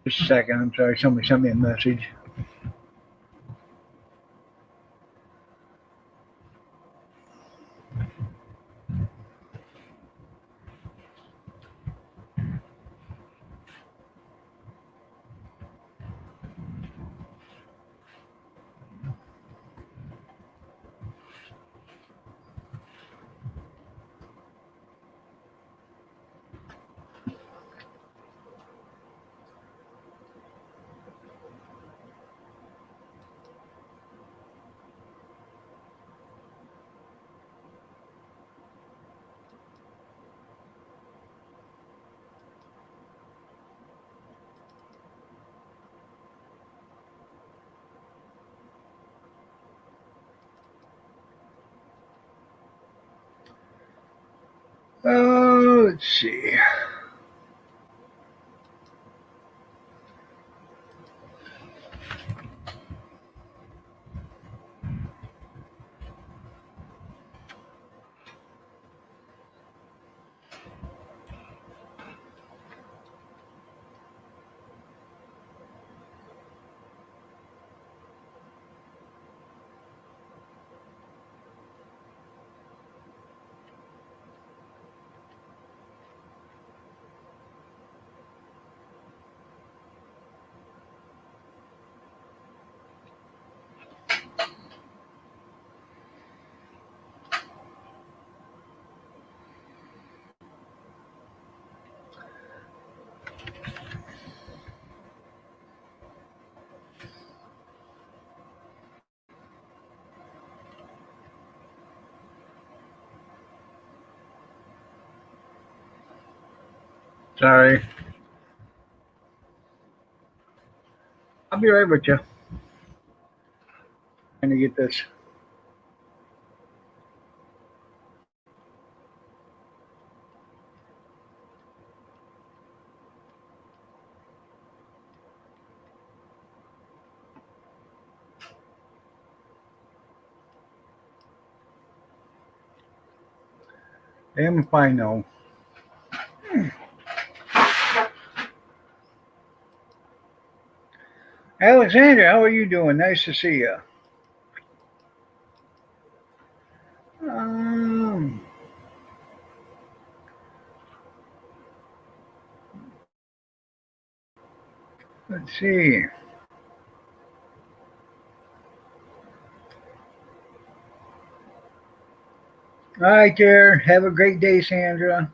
Speaker 1: Just a second. I'm sorry. Somebody sent me a message. Oh, let's see. Sorry. I'll be right with you. Trying to get this. Damn if I know. Alexandra, how are you doing? Nice to see you. Um, let's see. All right, there. Have a great day, Sandra.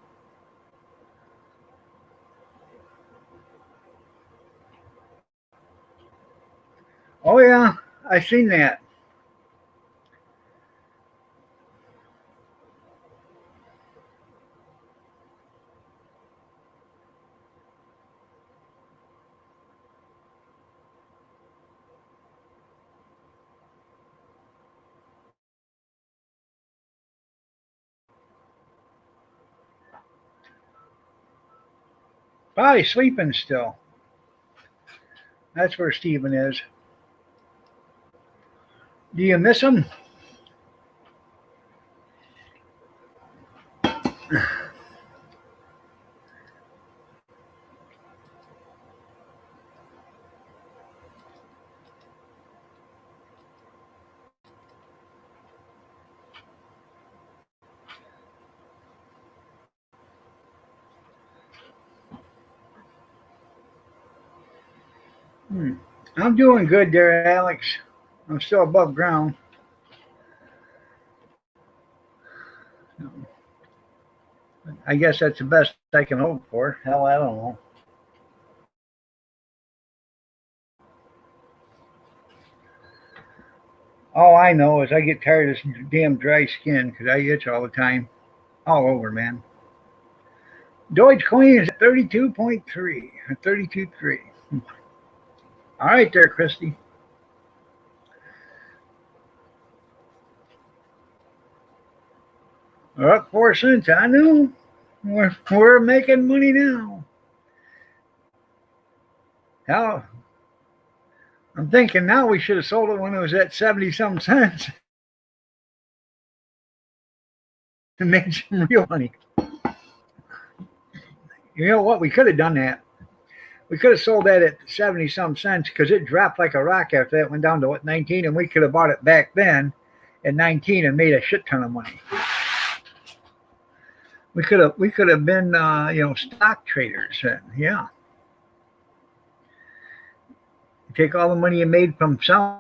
Speaker 1: Oh yeah, I seen that. Probably sleeping still. That's where Steven is. Do you miss him? Hmm. I'm doing good there, Alex. I'm still above ground. I guess that's the best I can hope for. Hell, I don't know. All I know is I get tired of this damn dry skin because I itch all the time. All over, man. Dogecoin is at 32.3, 32.3. All right there, Christy. We're up 4 cents. I know. We're making money now. How I'm thinking now we should have sold it when it was at 70 some cents to make some real money. You know what? We could have done that. We could have sold that at 70 some cents because it dropped like a rock after that. Went down to what, 19, and we could have bought it back then at 19 and made a shit ton of money. We could have been stock traders then. Yeah, you take all the money you made from selling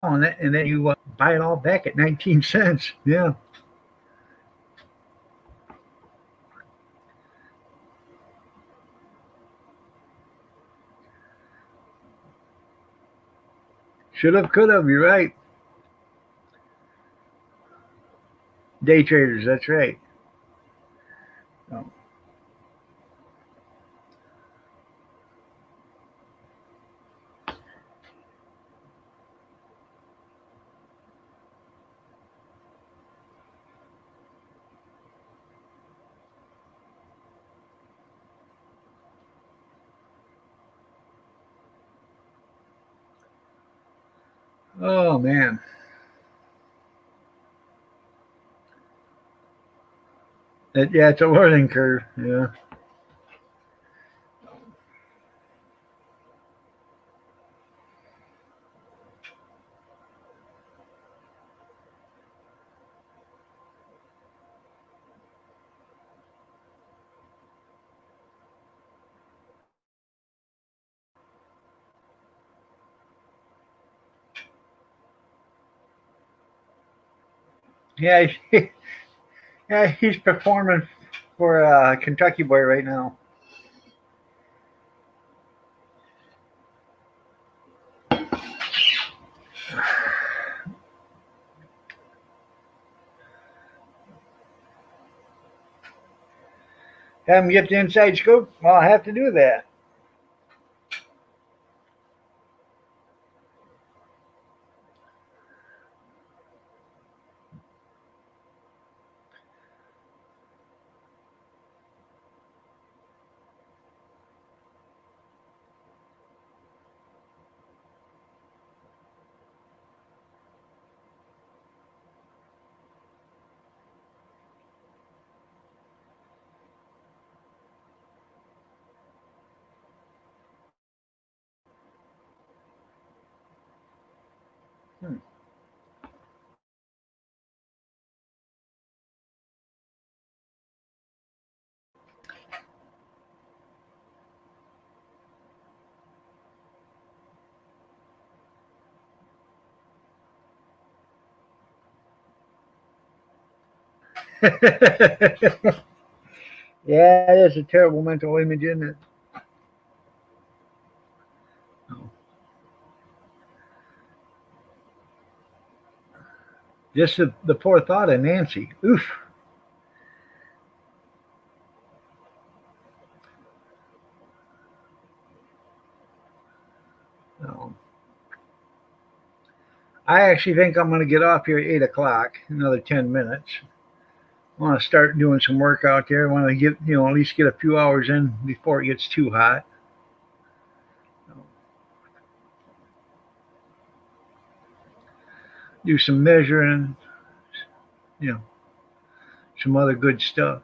Speaker 1: it, and then you buy it all back at 19 cents. Yeah. Should have, could have. You're right. Day traders. That's right. Oh, oh man. Yeah, it's a learning curve. Yeah. Yeah. Yeah. He's performing for Kentucky boy right now. Have him get the inside scoop. Well, I have to do that. Hmm. Yeah, that's a terrible mental image, isn't it? Oh. Just the poor thought of Nancy. Oof. Oh. I actually think I'm going to get off here at 8 o'clock. Another 10 minutes. I want to start doing some work out there. I want to get at least get a few hours in before it gets too hot. Do some measuring. You know, some other good stuff.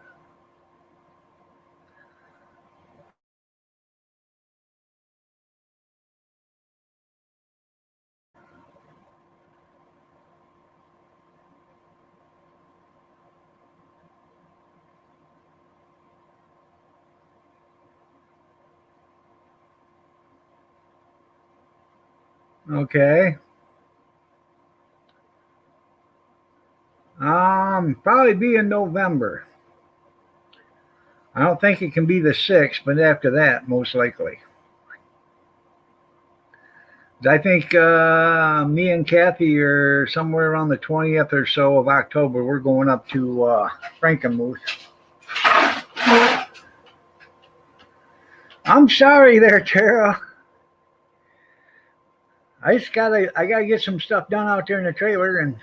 Speaker 1: Okay. Probably be in November. I don't think it can be the 6th, but after that, most likely. I think me and Kathy are somewhere around the 20th or so of October. We're going up to Frankenmuth. I'm sorry there, Tara. I gotta get some stuff done out there in the trailer, and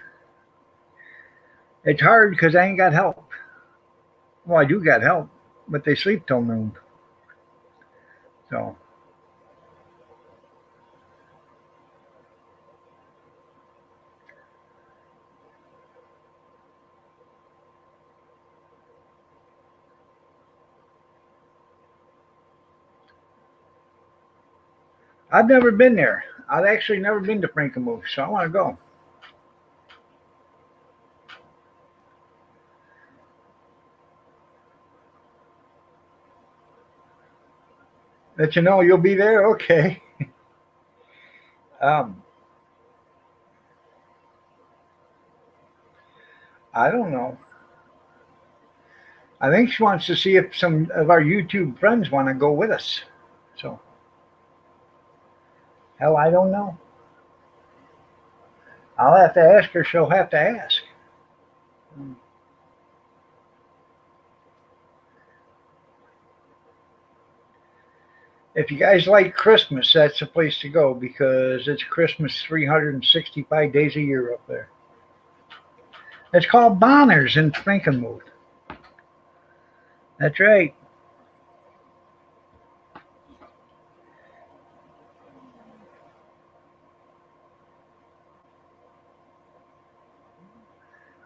Speaker 1: it's hard because I ain't got help. Well, I do got help, but they sleep till noon. So I've never been there. I've actually never been to Frankenmuth, so I want to go. Let you know you'll be there. Okay. Um, I don't know. I think she wants to see if some of our YouTube friends want to go with us. So, hell, I don't know. I'll have to ask her. She'll have to ask. If you guys like Christmas, that's the place to go because it's Christmas 365 days a year up there. It's called Bonner's in Frankenmuth. That's right.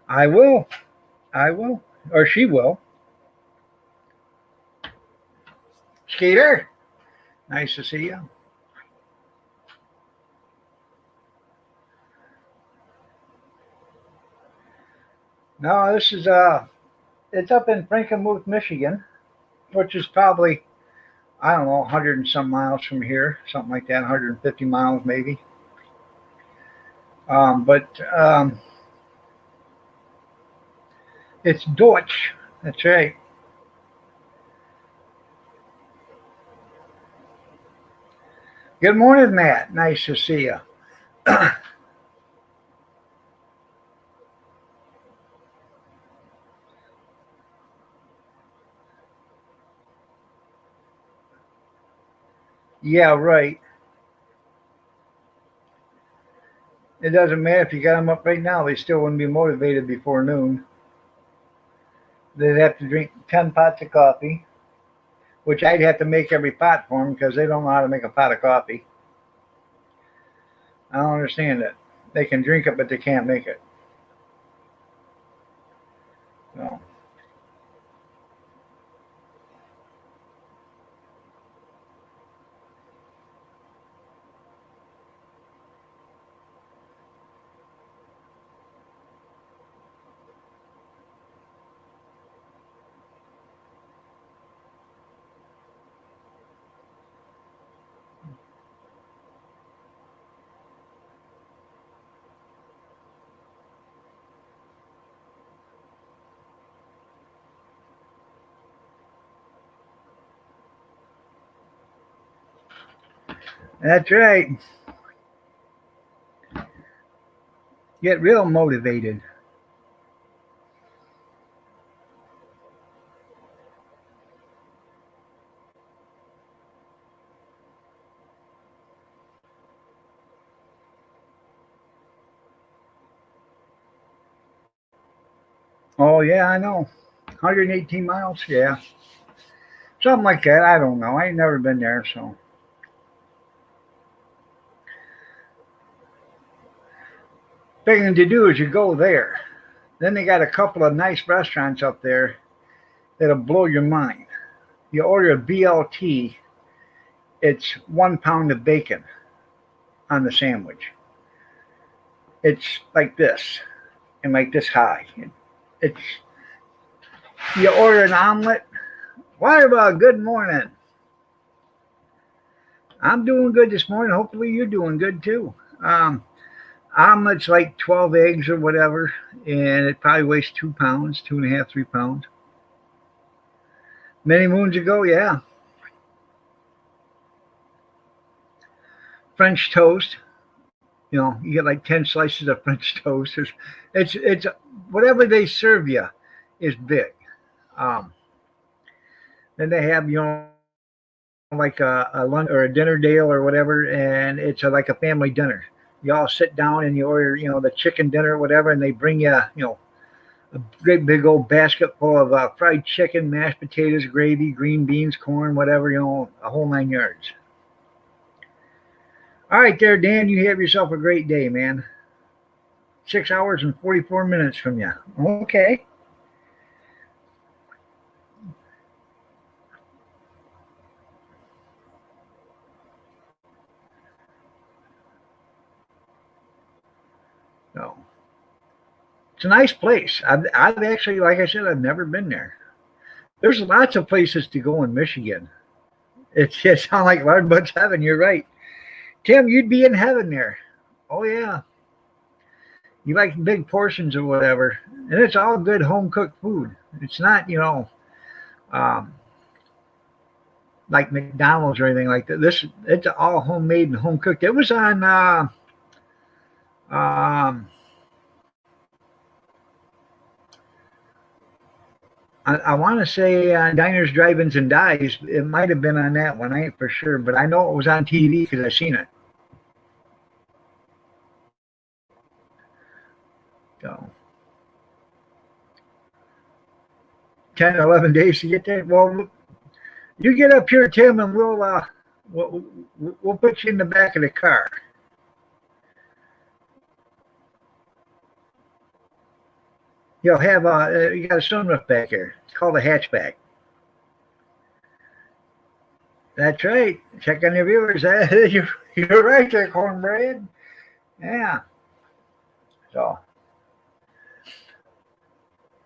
Speaker 1: I will. I will. Or she will. Skeeter, nice to see you. No, this is it's up in Frankenmuth, Michigan, which is probably I don't know 100 and some miles from here, something like that, 150 miles maybe. But it's Deutsch. That's right. Good morning, Matt. Nice to see you. Yeah, right. It doesn't matter if you got them up right now; they still wouldn't be motivated before noon. They'd have to drink 10 pots of coffee, which I'd have to make every pot for them because they don't know how to make a pot of coffee. I don't understand it. They can drink it, but they can't make it. So that's right. Get real motivated. Oh yeah, I know. 118 miles. Yeah, something like that. I don't know. I ain't never been there, so thing to do is you go there. Then they got a couple of nice restaurants up there that'll blow your mind. You order a BLT, it's 1 pound of bacon on the sandwich. It's like this and like this high. It's you order an omelet. What about good morning? I'm doing good this morning. Hopefully you're doing good too. Um, Omelet's like 12 eggs or whatever, and it probably weighs 2 pounds, 2.5, 3 pounds. Many moons ago, yeah. French toast. You get like 10 slices of French toast. It's whatever they serve you is big. Um, then they have like a lunch or a dinner deal or whatever, and it's like a family dinner. You all sit down and you order the chicken dinner or whatever, and they bring you a great big old basket full of fried chicken, mashed potatoes, gravy, green beans, corn, whatever, a whole 9 yards. All right, there, Dan, you have yourself a great day, man. 6 hours and 44 minutes from you. Okay. It's a nice place. I've actually, like I said, I've never been there. There's lots of places to go in Michigan. It sounds like Lord Bud's heaven. You're right. Tim, you'd be in heaven there. Oh, yeah. You like big portions or whatever. And it's all good home cooked food. It's not, um, like McDonald's or anything like that. It's all homemade and home cooked. It was on, um, I want to say Diners, Drive-Ins, and Dives. It might have been on that one. I ain't for sure, but I know it was on TV because I seen it. So 10, 11 days to get there. Well, you get up here, Tim, and we'll put you in the back of the car. You'll have you got a sunroof back here. It's called a hatchback. That's right. Check on your viewers. You're right there, cornbread. Yeah. So,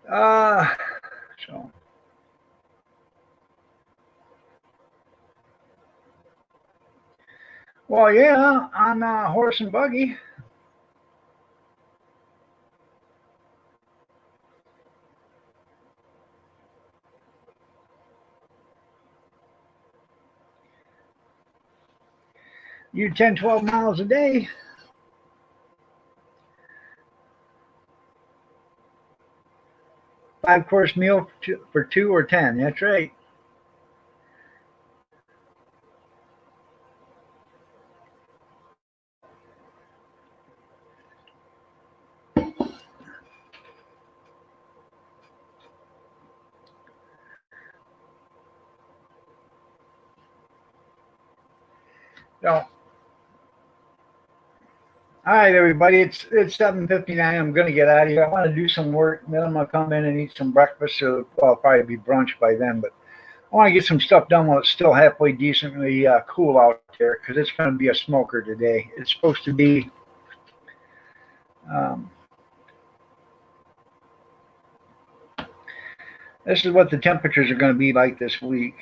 Speaker 1: uh, so. Well, yeah, on horse and buggy. You 10, 12 miles a day. Five-course meal for 2 or 10. That's right. So, all right, everybody. It's 7:59. I'm gonna get out of here. I want to do some work. Then I'm gonna come in and eat some breakfast. So, well, it'll probably be brunch by then. But I want to get some stuff done while it's still halfway decently cool out there because it's going to be a smoker today. It's supposed to be. Um, this is what the temperatures are going to be like this week.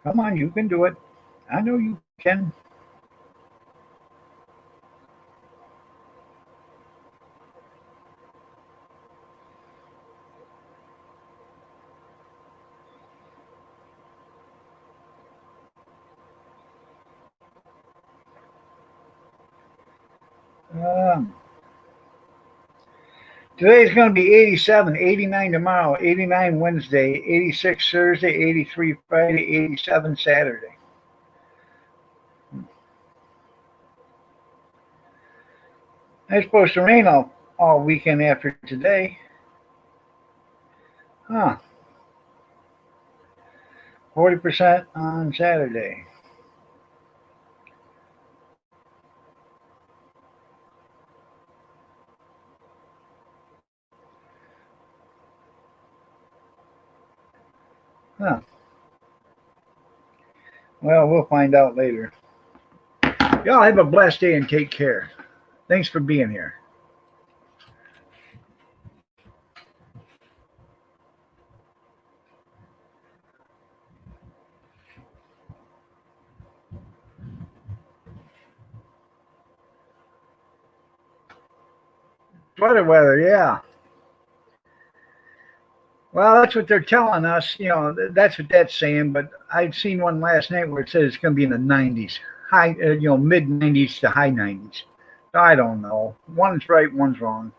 Speaker 1: Come on, you can do it. I know you can. Today's going to be 87, 89 tomorrow, 89 Wednesday, 86 Thursday, 83 Friday, 87 Saturday. It's supposed to rain all weekend after today. Huh. 40% on Saturday. Huh. Well, we'll find out later. Y'all have a blessed day and take care. Thanks for being here. Weather, yeah. Well, that's what they're telling us. That's what that's saying. But I'd seen one last night where it says it's going to be in the 90s, mid 90s to high 90s. I don't know. One's right, one's wrong.